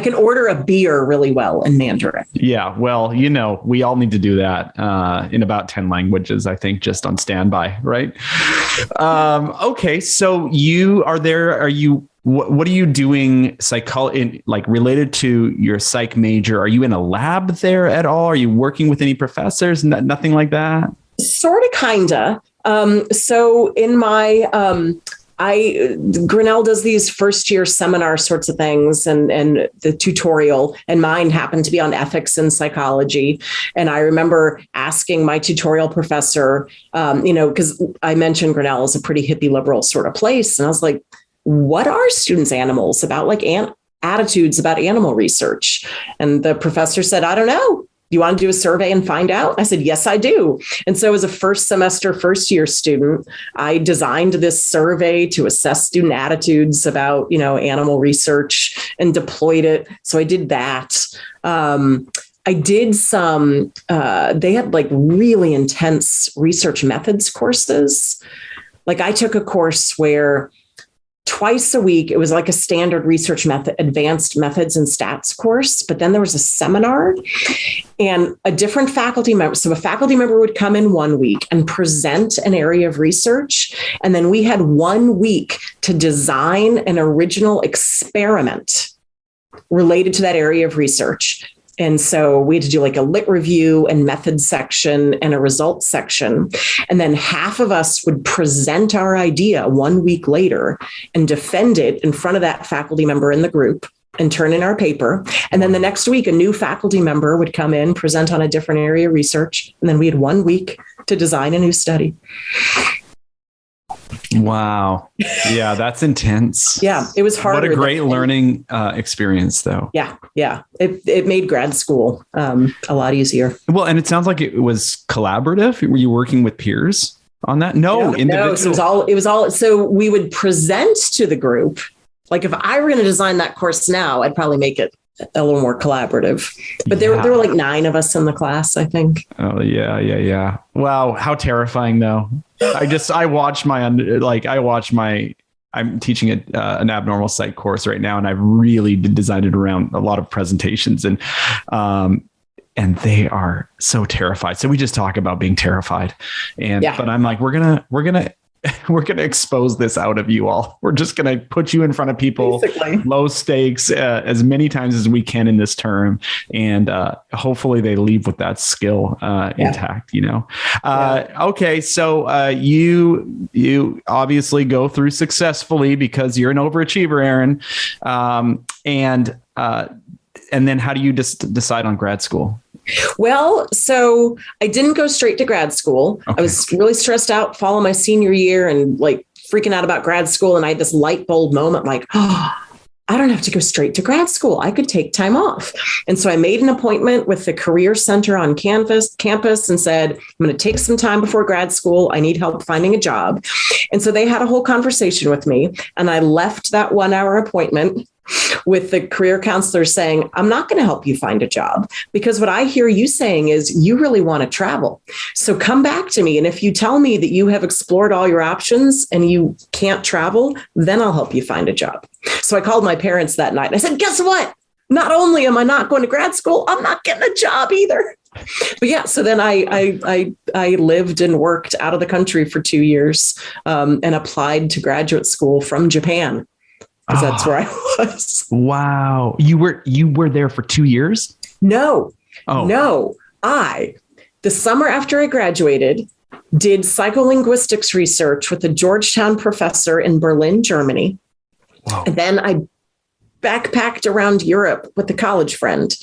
can order a beer really well in Mandarin. Yeah. Well, we all need to do that in about 10 languages, I think, just on standby. Right. Okay. So you are there. What are you doing related to your psych major? Are you in a lab there at all? Are you working with any professors? Nothing like that? Sort of, kinda. So in my, Grinnell does these first year seminar sorts of things and the tutorial, and mine happened to be on ethics and psychology. And I remember asking my tutorial professor, because I mentioned Grinnell is a pretty hippie liberal sort of place. And I was like, what are students' animals about, attitudes about animal research? And the professor said, I don't know. you want to do a survey and find out? I said, yes, I do. And so as a first semester, first year student, I designed this survey to assess student attitudes about, animal research and deployed it. So I did that. I did some, they had like really intense research methods courses. Like I took a course where twice a week, it was like a standard research method, advanced methods and stats course. But then there was a seminar and a different faculty member. So a faculty member would come in 1 week and present an area of research. And then we had 1 week to design an original experiment related to that area of research. And so we had to do like a lit review and method section and a results section. And then half of us would present our idea 1 week later and defend it in front of that faculty member in the group and turn in our paper. And then the next week, a new faculty member would come in, present on a different area of research. And then we had 1 week to design a new study. Wow. Yeah, that's intense. Yeah, it was hard. What a great learning experience, though. Yeah. It made grad school a lot easier. Well, and it sounds like it was collaborative. Were you working with peers on that? No, individual. No. So it was all. So we would present to the group. Like if I were going to design that course now, I'd probably make it a little more collaborative. But there were like 9 of us in the class, I think. Oh yeah. Wow, how terrifying though. I'm teaching an abnormal psych course right now, and I've really designed it around a lot of presentations, and they are so terrified. So we just talk about being terrified, but I'm like, we're gonna expose this out of you all. We're just going to put you in front of people, basically. Low stakes, as many times as we can in this term. And hopefully they leave with that skill intact, Okay. So you obviously go through successfully because you're an overachiever, Erin. And then how do you decide on grad school? Well, so I didn't go straight to grad school. Okay. I was really stressed out following my senior year and like freaking out about grad school. And I had this light bulb moment like, I don't have to go straight to grad school. I could take time off. And so I made an appointment with the Career Center on campus and said, I'm going to take some time before grad school. I need help finding a job. And so they had a whole conversation with me. And I left that 1 hour appointment with the career counselor saying, I'm not going to help you find a job because what I hear you saying is you really want to travel. So come back to me. And if you tell me that you have explored all your options and you can't travel, then I'll help you find a job. So I called my parents that night and I said, guess what? Not only am I not going to grad school, I'm not getting a job either. But yeah, so then I lived and worked out of the country for 2 years and applied to graduate school from Japan. Because that's where I was. Wow. You were there for 2 years? No. The summer after I graduated, did psycholinguistics research with a Georgetown professor in Berlin, Germany. Wow. And then I backpacked around Europe with a college friend.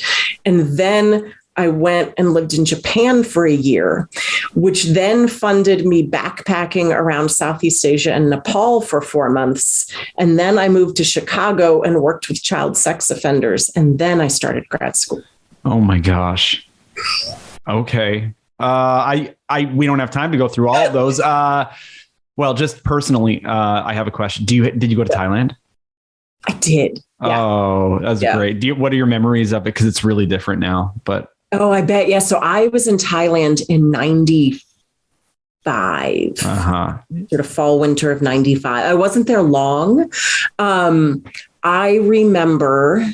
And then I went and lived in Japan for a year, which then funded me backpacking around Southeast Asia and Nepal for 4 months. And then I moved to Chicago and worked with child sex offenders. And then I started grad school. Oh my gosh. Okay. We don't have time to go through all of those. Well, just personally, I have a question. Did you go to Thailand? I did. Yeah. Oh, that's great. What are your memories of it? Because it's really different now, but. Oh, I bet. Yeah. So I was in Thailand in 95, sort of fall, winter of 95. I wasn't there long. I remember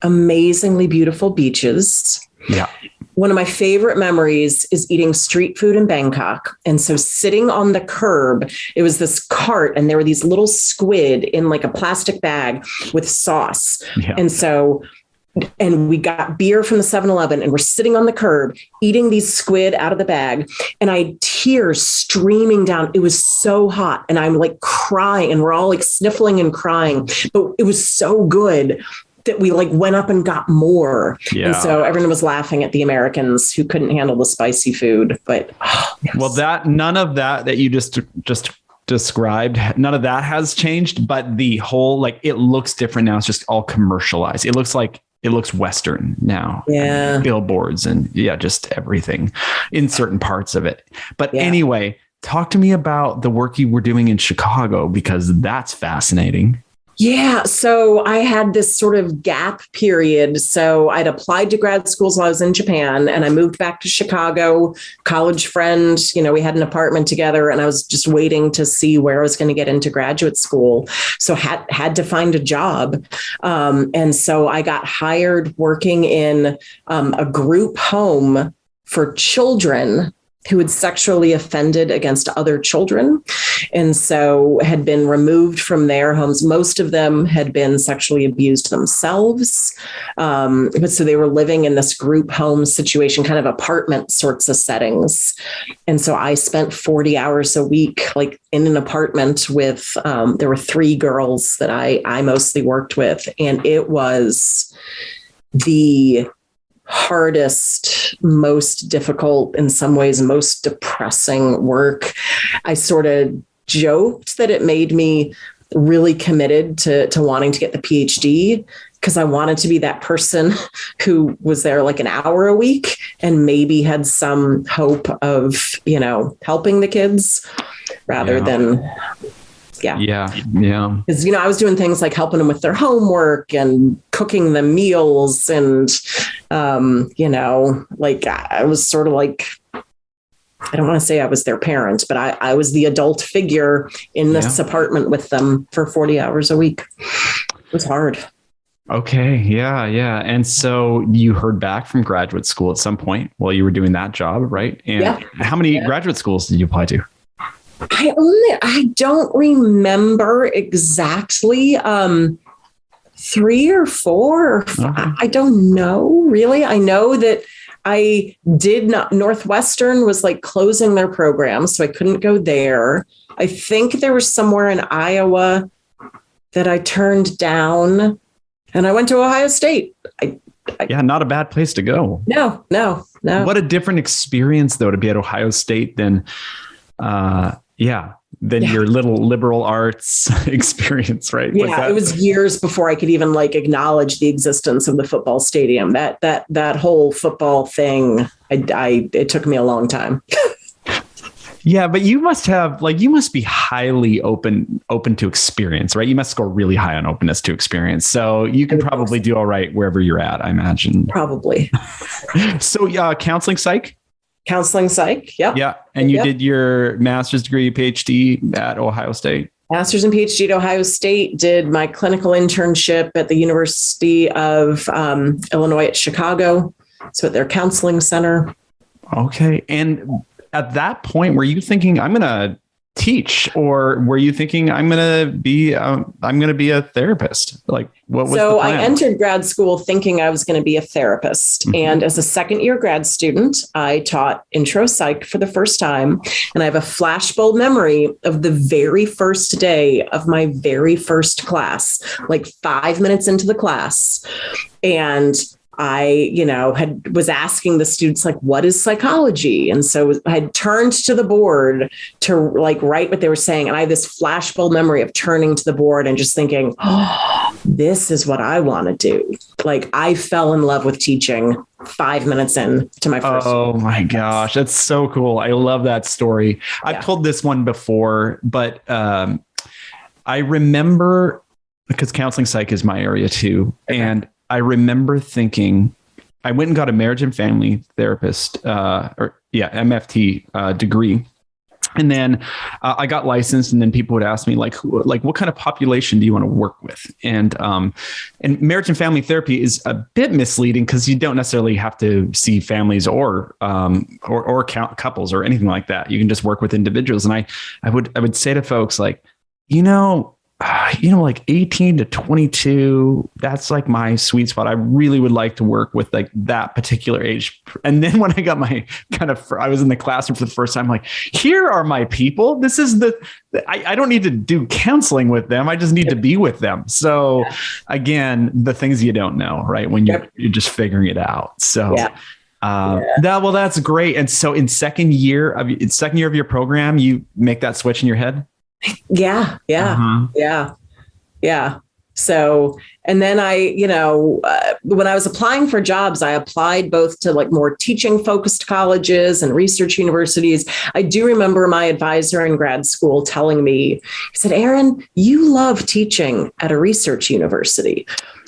amazingly beautiful beaches. Yeah. One of my favorite memories is eating street food in Bangkok. And so sitting on the curb, it was this cart and there were these little squid in like a plastic bag with sauce. Yeah. And we got beer from the 7-Eleven and we're sitting on the curb eating these squid out of the bag and I had tears streaming down. It was so hot and I'm like crying and we're all like sniffling and crying, but it was so good that we like went up and got more. Yeah. And so everyone was laughing at the Americans who couldn't handle the spicy food, but yes. Well, none of that you just described, none of that has changed, but the whole, like, it looks different now. It's just all commercialized. It looks like it looks Western now. Yeah. Billboards and just everything in certain parts of it. But Yeah. anyway, talk to me about the work you were doing in Chicago, because that's fascinating. Yeah. So I had this sort of gap period. So I'd applied to grad schools while I was in Japan, and I moved back to Chicago. College friend, we had an apartment together, and I was just waiting to see where I was going to get into graduate school. So had to find a job. And so I got hired working in a group home for children who had sexually offended against other children, and so had been removed from their homes. Most of them had been sexually abused themselves. But so they were living in this group home situation, kind of apartment sorts of settings. And so I spent 40 hours a week, like in an apartment with, there were 3 girls that I mostly worked with. And it was the hardest, most difficult, in some ways, most depressing work. I sort of joked that it made me really committed to wanting to get the PhD, because I wanted to be that person who was there like an hour a week and maybe had some hope of, helping the kids rather than Yeah. Because, I was doing things like helping them with their homework and cooking them meals. And, I was sort of like, I don't want to say I was their parent, but I was the adult figure in this apartment with them for 40 hours a week. It was hard. Okay. Yeah. And so you heard back from graduate school at some point while you were doing that job, right? And how many graduate schools did you apply to? I don't remember exactly, 3 or 4 or 5. Okay. I don't know really. I know that I did not. Northwestern was like closing their program, so I couldn't go there. I think there was somewhere in Iowa that I turned down, and I went to Ohio State. Not a bad place to go. No. What a different experience though to be at Ohio State than your little liberal arts experience, right? Yeah, it was years before I could even acknowledge the existence of the football stadium. That whole football thing, it took me a long time. Yeah, but you must be highly open to experience, right? You must score really high on openness to experience. So you can probably do all right wherever you're at, I imagine. Probably. So counseling psych? Counseling psych. Yep. Yeah. And you did your master's degree, PhD at Ohio State. Master's and PhD at Ohio State, did my clinical internship at the University of Illinois at Chicago. So at their counseling center. Okay. And at that point, were you thinking I'm going to teach, or were you thinking I'm going to be a therapist? Like what was the plan? I entered grad school thinking I was going to be a therapist. Mm-hmm. And as a second year grad student, I taught intro psych for the first time. And I have a flashbulb memory of the very first day of my very first class, like 5 minutes into the class. And I, was asking the students, what is psychology? And so I had turned to the board to write what they were saying. And I have this flashbulb memory of turning to the board and just thinking, oh, this is what I want to do. I fell in love with teaching 5 minutes in to my first. Oh my gosh. That's so cool. I love that story. I've told this one before, but I remember, because counseling psych is my area too. Okay. And I remember thinking, I went and got a marriage and family therapist, MFT degree. And then I got licensed, and then people would ask me what kind of population do you want to work with? And marriage and family therapy is a bit misleading because you don't necessarily have to see families or couples or anything like that. You can just work with individuals. And I would say to folks 18 to 22, that's my sweet spot. I really would like to work with that particular age. And then when I got I was in the classroom for the first time, here are my people. This is I don't need to do counseling with them. I just need to be with them. So again, the things you don't know, right? When you're just figuring it out. So that's great. And so in second year of your program, you make that switch in your head? Yeah. So, and then when I was applying for jobs, I applied both to like more teaching focused colleges and research universities. I do remember my advisor in grad school telling me, he said, Erin, you love teaching at a research university.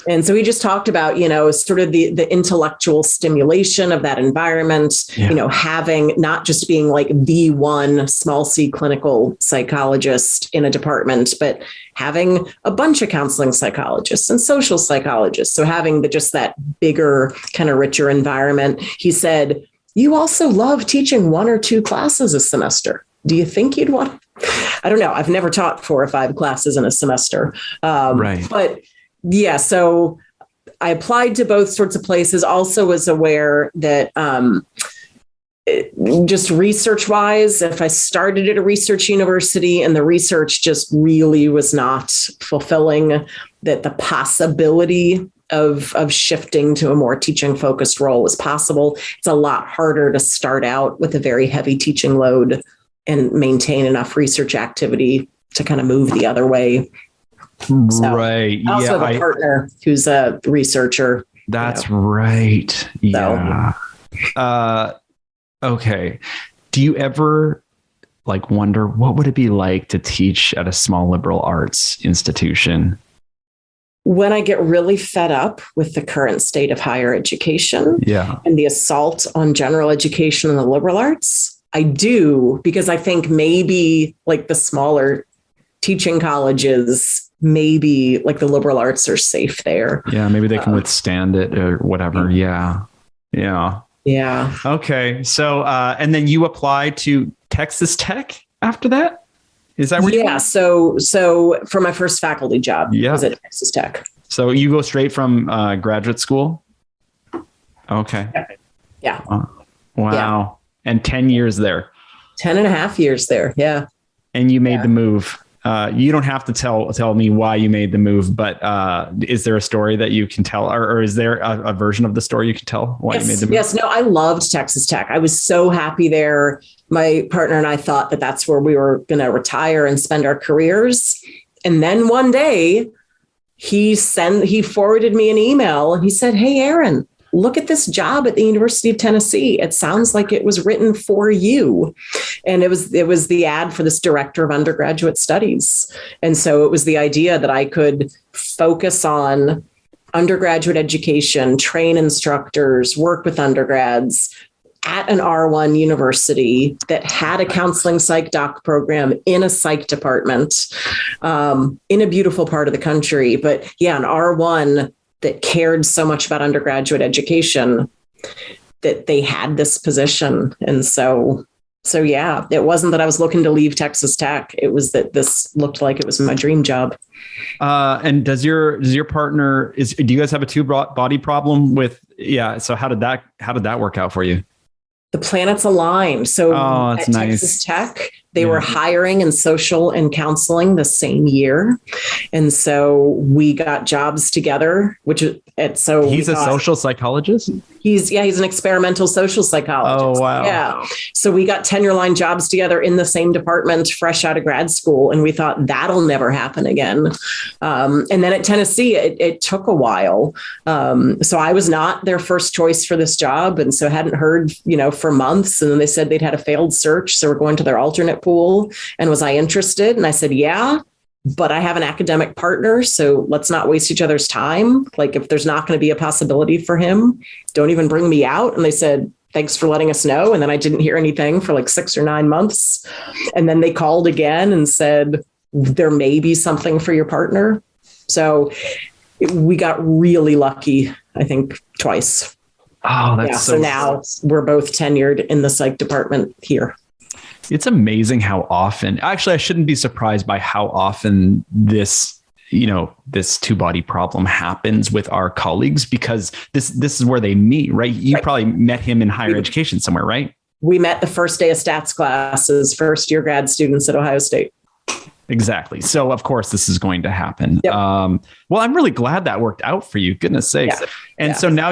And so he just talked about, sort of the intellectual stimulation of that environment, having not just being like the one small C clinical psychologist in a department, but having a bunch of counseling psychologists and social psychologists. So having just that bigger, kind of richer environment. He said, you also love teaching 1 or 2 classes a semester. Do you think you'd want? I don't know. I've never taught 4 or 5 classes in a semester. Right. But yeah, so I applied to both sorts of places. Also was aware that just research wise, if I started at a research university and the research just really was not fulfilling, that the possibility of shifting to a more teaching focused role was possible. It's a lot harder to start out with a very heavy teaching load and maintain enough research activity to kind of move the other way. So, right. I also have a partner who's a researcher. That's right. Yeah. Okay. Do you ever wonder what would it be like to teach at a small liberal arts institution? When I get really fed up with the current state of higher education and the assault on general education and the liberal arts, I do, because I think maybe like the smaller teaching colleges, maybe like the liberal arts are safe there. Yeah, maybe they can withstand it or whatever. Yeah. Okay. So, and then you applied to Texas Tech after that? Is that where you went? So for my first faculty job, was at Texas Tech. So you go straight from graduate school? Okay. Yeah. Wow. Yeah. And 10 years there. 10 and a half years there. Yeah. And you made the move. You don't have to tell me why you made the move, but is there a story that you can tell, or is there a version of the story you can tell why you made the move? Yes. No, I loved Texas Tech. I was so happy there. My partner and I thought that that's where we were going to retire and spend our careers. And then one day he forwarded me an email and he said, "Hey, Erin, look at this job at the University of Tennessee. It sounds like it was written for you." And it was the ad for this director of undergraduate studies. And so it was the idea that I could focus on undergraduate education, train instructors, work with undergrads at an R1 university that had a counseling psych doc program in a psych department in a beautiful part of the country. But yeah, an R1 that cared so much about undergraduate education that they had this position. And so yeah, it wasn't that I was looking to leave Texas Tech. It was that this looked like it was my dream job. And does your partner, do you guys have a 2-body problem with? Yeah. So how did that work out for you? The planets aligned. So at Texas Tech, they were hiring in social and counseling the same year. And so we got jobs together, he's a social psychologist? He's an experimental social psychologist. Oh, wow. Yeah. So we got tenure line jobs together in the same department, fresh out of grad school. And we thought that'll never happen again. And then at Tennessee, it took a while. So I was not their first choice for this job. And so hadn't heard, for months. And then they said they'd had a failed search. So we're going to their alternate pool. And was I interested? And I said, yeah. But I have an academic partner, so let's not waste each other's time. Like if there's not going to be a possibility for him, don't even bring me out. And they said, thanks for letting us know. And then I didn't hear anything for like 6 or 9 months. And then they called again and said, there may be something for your partner. So we got really lucky, I think twice. Oh, that's so now we're both tenured in the psych department here. It's amazing how often, actually, I shouldn't be surprised by how often this 2-body problem happens with our colleagues, because this is where they meet, right? You probably met him in higher education somewhere, right? We met the first day of stats classes, first year grad students at Ohio State. Exactly. So of course this is going to happen. Yep. Well, I'm really glad that worked out for you. Goodness sakes. Yeah. And so now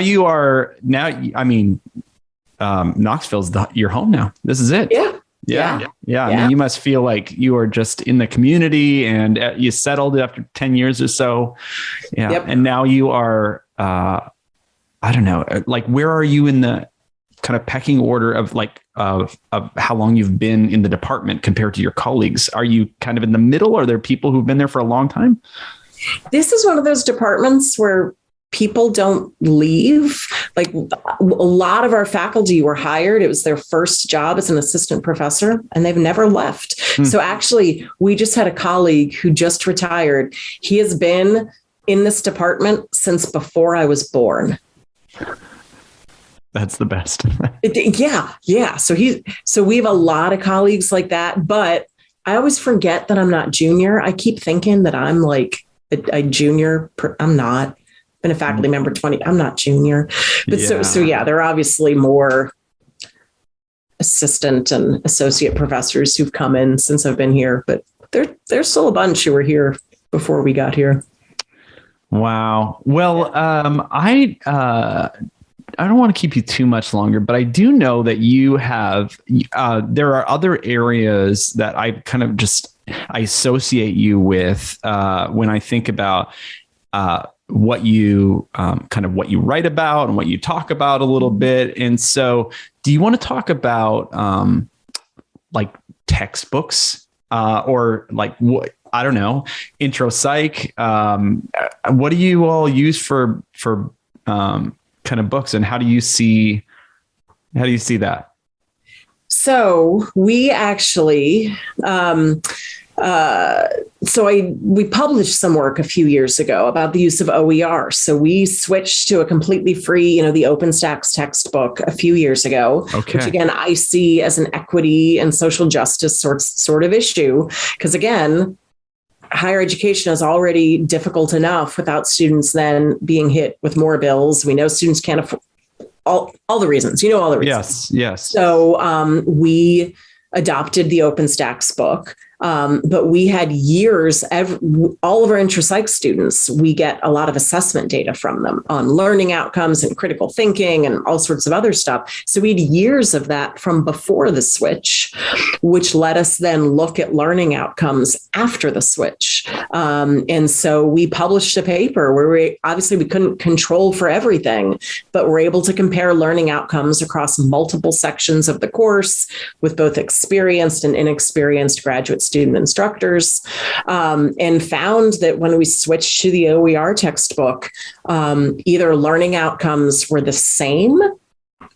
Knoxville's your home now. This is it. Yeah. Yeah. I mean, you must feel like you are just in the community and you settled after 10 years or so. Yeah. Yep. And now you are, I don't know, like, where are you in the kind of pecking order of how long you've been in the department compared to your colleagues? Are you kind of in the middle? Are there people who've been there for a long time? This is one of those departments where people don't leave. Like, a lot of our faculty were hired. It was their first job as an assistant professor, and they've never left. So actually, we just had a colleague who just retired. He has been in this department since before I was born. That's the best. Yeah. So we have a lot of colleagues like that, but I always forget that I'm not junior. I keep thinking that I'm like a junior. I'm not. Been a faculty member 20. I'm not junior, but so there are obviously more assistant and associate professors who've come in since I've been here, but there's still a bunch who were here before we got here. Wow. Well, I don't want to keep you too much longer, but I do know that you have, there are other areas that I kind of I associate you with when I think about what you what you write about and what you talk about a little bit. And so do you want to talk about like textbooks or like what, I don't know, intro psych? What do you all use for kind of books, and how do you see that? So we actually, we published some work a few years ago about the use of OER. So we switched to a completely free, the OpenStax textbook a few years ago, which again, I see as an equity and social justice sort of issue. Because again, higher education is already difficult enough without students then being hit with more bills. We know students can't afford all the reasons, all the reasons. Yes. So we adopted the OpenStax book. But we had years, all of our intro psych students, we get a lot of assessment data from them on learning outcomes and critical thinking and all sorts of other stuff. So we had years of that from before the switch, which let us then look at learning outcomes after the switch. And so we published a paper where we couldn't control for everything, but we're able to compare learning outcomes across multiple sections of the course with both experienced and inexperienced graduate student instructors, and found that when we switched to the OER textbook, either learning outcomes were the same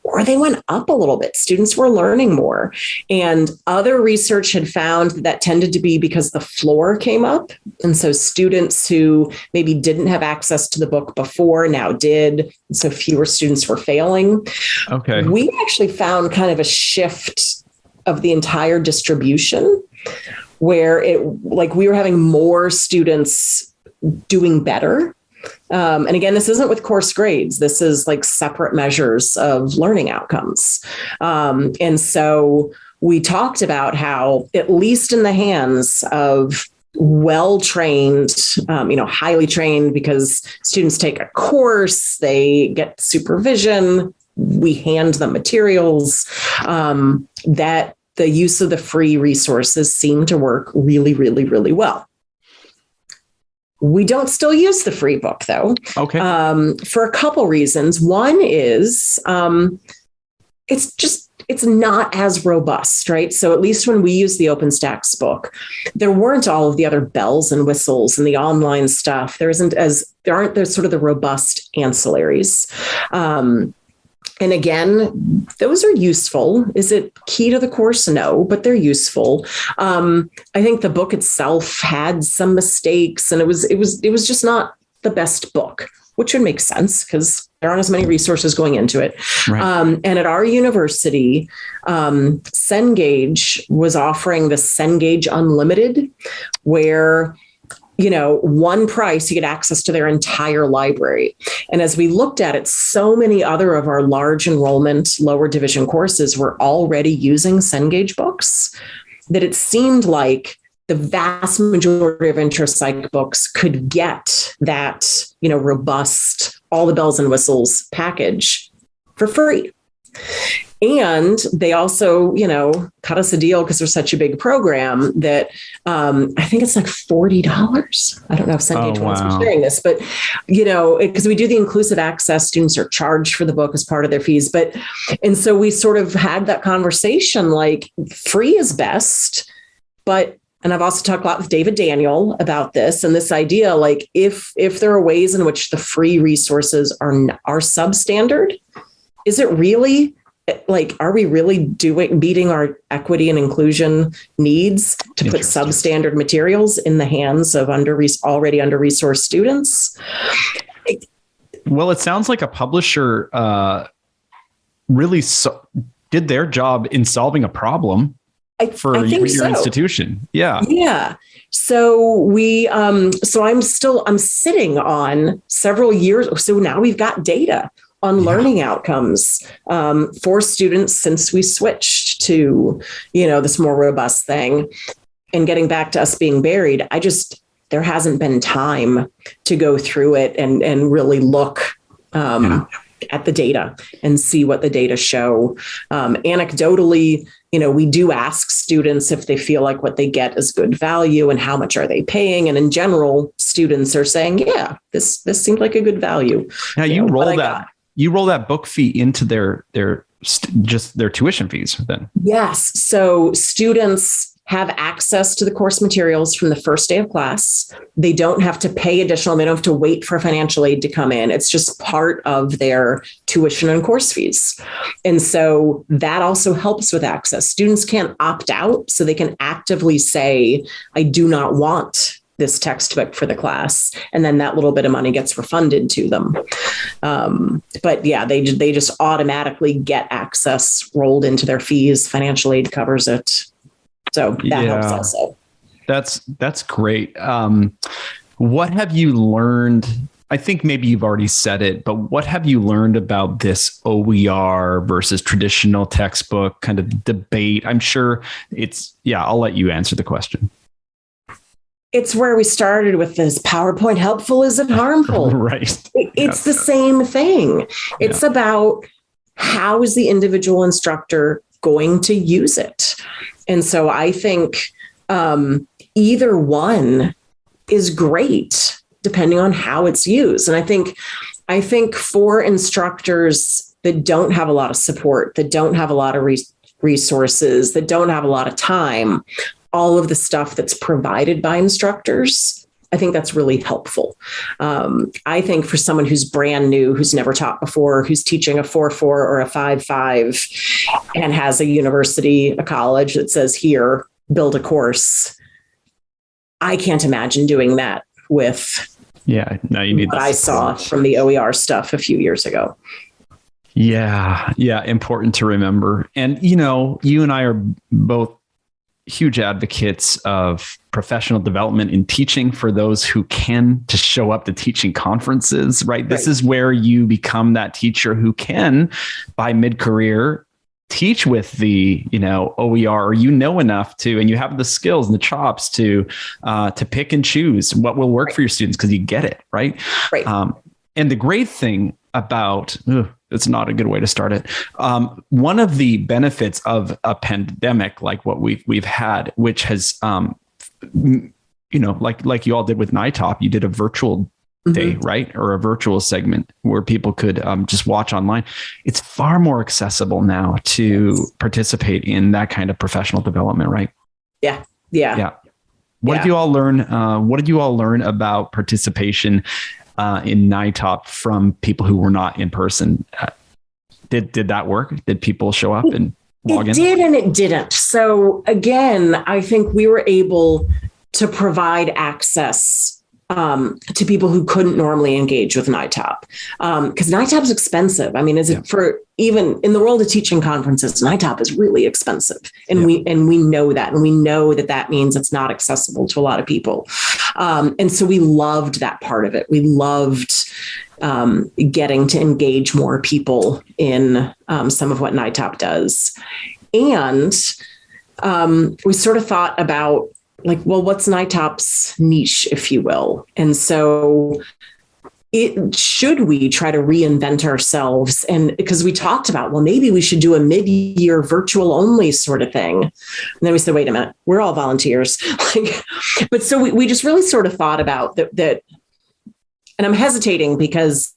or they went up a little bit. Students were learning more. And other research had found that tended to be because the floor came up. And so students who maybe didn't have access to the book before now did. And so fewer students were failing. Okay. We actually found kind of a shift of the entire distribution where we were having more students doing better. And again, this isn't with course grades. This is like separate measures of learning outcomes. And so we talked about how, at least in the hands of well-trained, highly trained, because students take a course, they get supervision, we hand them materials, that the use of the free resources seem to work really, really, really well. We don't still use the free book, though. Okay. For a couple reasons. One is it's not as robust, right? So at least when we use the OpenStax book, there weren't all of the other bells and whistles and the online stuff. There aren't sort of the robust ancillaries. And again, those are useful. Is it key to the course? No, but they're useful. I think the book itself had some mistakes, and it was just not the best book, which would make sense because there aren't as many resources going into it. Right. And at our university, Cengage was offering the Cengage Unlimited, where one price, you get access to their entire library. And as we looked at it, so many other of our large enrollment, lower division courses were already using Cengage books that it seemed like the vast majority of intro psych books could get that, robust, all the bells and whistles package for free. And they also, cut us a deal because we're such a big program that I think it's like $40. I don't know if Sunday wants to be sharing this, but, because we do the inclusive access, students are charged for the book as part of their fees. And so we sort of had that conversation, like free is best, and I've also talked a lot with David Daniel about this and this idea, like if there are ways in which the free resources are substandard, is it really like, are we really meeting our equity and inclusion needs to put substandard materials in the hands of already under-resourced students? Well, it sounds like a publisher really did their job in solving a problem for your institution. Yeah. Yeah. So I'm sitting on several years. So now we've got data on learning outcomes for students since we switched to, this more robust thing. And getting back to us being buried, there hasn't been time to go through it and really look at the data and see what the data show. Anecdotally, we do ask students if they feel like what they get is good value and how much are they paying. And in general, students are saying, yeah, this seemed like a good value. Now you roll that book fee into their tuition fees then. Yes. So students have access to the course materials from the first day of class. They don't have to pay additional. They don't have to wait for financial aid to come in. It's just part of their tuition and course fees. And so that also helps with access. Students can't opt out, so they can actively say, I do not want this textbook for the class. And then that little bit of money gets refunded to them. But yeah, they just automatically get access rolled into their fees. Financial aid covers it. So that helps also. That's great. What have you learned? I think maybe you've already said it, but what have you learned about this OER versus traditional textbook kind of debate? I'm sure I'll let you answer the question. It's where we started with this PowerPoint helpful, is it harmful? Right. It's the same thing. It's about how is the individual instructor going to use it? And so I think either one is great, depending on how it's used. And I think for instructors that don't have a lot of support, that don't have a lot of resources, that don't have a lot of time, all of the stuff that's provided by instructors, I think that's really helpful. I think for someone who's brand new, who's never taught before, who's teaching a 4.4 or a 5.5 and has a college that says, here, build a course. I can't imagine doing that with you need what I saw from the OER stuff a few years ago. Yeah. Important to remember. And, you and I are both huge advocates of professional development in teaching for those who can to show up to teaching conferences, right? This is where you become that teacher who can, by mid-career, teach with the, OER, or enough to, and you have the skills and the chops to pick and choose what will work for your students because you get it, right? Right. And the great thing about, it's not a good way to start it. One of the benefits of a pandemic like what we've had, which has, like you all did with NITOP, you did a virtual day, right? Or a virtual segment where people could just watch online. It's far more accessible now to participate in that kind of professional development, right? Yeah. What did you all learn? What did you all learn about participation in NITOP from people who were not in person? Did that work? Did people show up and log in? It did and it didn't. So again, I think we were able to provide access to people who couldn't normally engage with NITOP. Because NITOP is expensive. I mean, for even in the world of teaching conferences, NITOP is really expensive. And we know that. And we know that means it's not accessible to a lot of people. And so we loved that part of it. We loved getting to engage more people in some of what NITOP does. And we sort of thought about, what's NITOP's niche, if you will? And so should we try to reinvent ourselves? And because we talked about, well, maybe we should do a mid-year virtual only sort of thing. And then we said, wait a minute, we're all volunteers. But so we just really sort of thought about that. And I'm hesitating because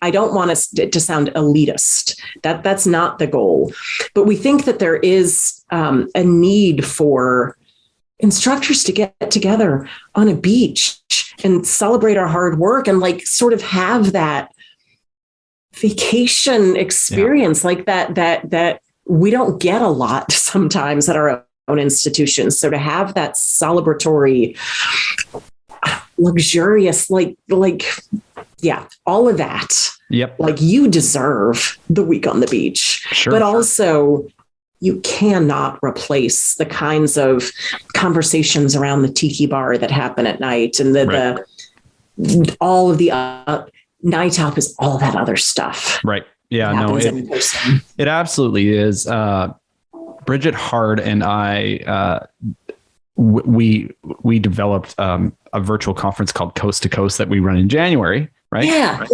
I don't want us to sound elitist. That's not the goal. But we think that there is a need for instructors to get together on a beach and celebrate our hard work and sort of have that vacation experience that we don't get a lot sometimes at our own institutions. So to have that celebratory, luxurious, all of that. Yep. You deserve the week on the beach, but also you cannot replace the kinds of conversations around the tiki bar that happen at night and all of the night up is all that other stuff. Right. Yeah, no, it absolutely is. Bridget Hard and I, we developed a virtual conference called Coast to Coast that we run in January. Right. Yeah.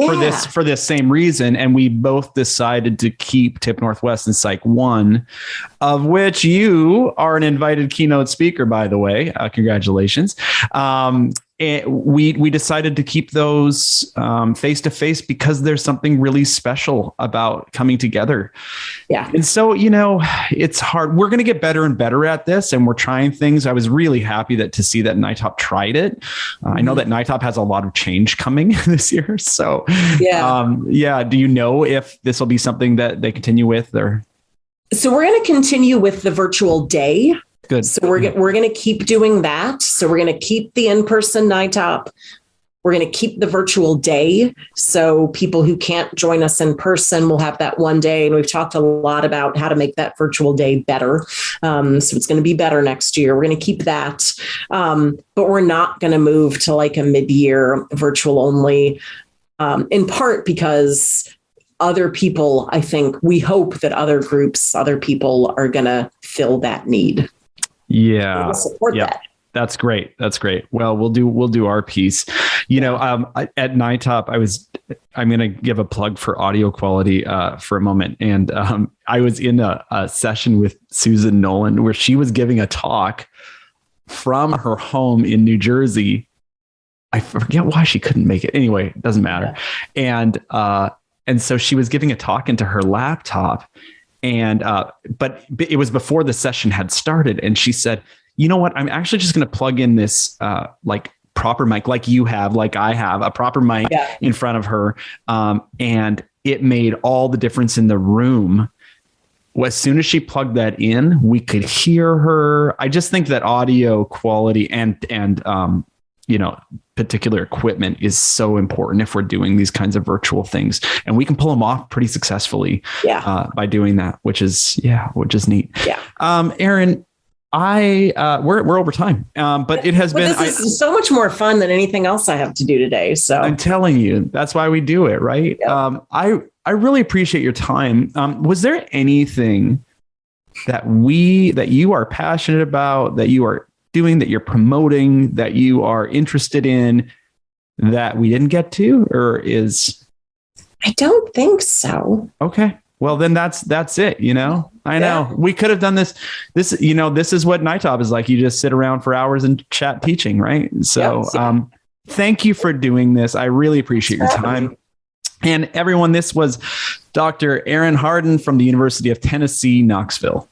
For this same reason. And we both decided to keep Tip Northwest and Psych 1, of which you are an invited keynote speaker, by the way. Congratulations. And we decided to keep those face to face because there's something really special about coming together. Yeah. And so, it's hard. We're going to get better and better at this, and we're trying things. I was really happy to see that NITOP tried it. I know that NITOP has a lot of change coming this year. So, do you know if this will be something that they continue with, or? So we're going to continue with the virtual day. Good. So we're going to keep doing that. So we're going to keep the in-person NITOP. We're going to keep the virtual day. So people who can't join us in person will have that one day. And we've talked a lot about how to make that virtual day better. So it's going to be better next year. We're going to keep that. But we're not going to move to a mid-year virtual only, in part because other people, I think, we hope that other groups, other people are going to fill that need. Yeah. We'll support that. That's great. That's great. Well, we'll do our piece. At NITOP, I'm going to give a plug for audio quality for a moment. And I was in a session with Susan Nolan where she was giving a talk from her home in New Jersey. I forget why she couldn't make it. Anyway, it doesn't matter. Yeah. And so she was giving a talk into her laptop, but it was before the session had started. And she said, you know what? I'm actually just going to plug in this proper mic, like you have, like I have, a proper mic in front of her. And it made all the difference in the room. As soon as she plugged that in, we could hear her. I just think that audio quality and particular equipment is so important if we're doing these kinds of virtual things, and we can pull them off pretty successfully by doing that, which is neat. Yeah. Erin, we're over time, but it has been. This is so much more fun than anything else I have to do today. So I'm telling you, that's why we do it, right? Yeah. I really appreciate your time. Was there anything that you are passionate about, that you are doing, that you're promoting, that you are interested in, that we didn't get to, or is? I don't think so. Okay. Well, then that's it. I know we could have done this, this is what NITOP is like. You just sit around for hours and chat teaching. Right. So, thank you for doing this. I really appreciate your time. And everyone, this was Dr. Erin Hardin from the University of Tennessee-Knoxville.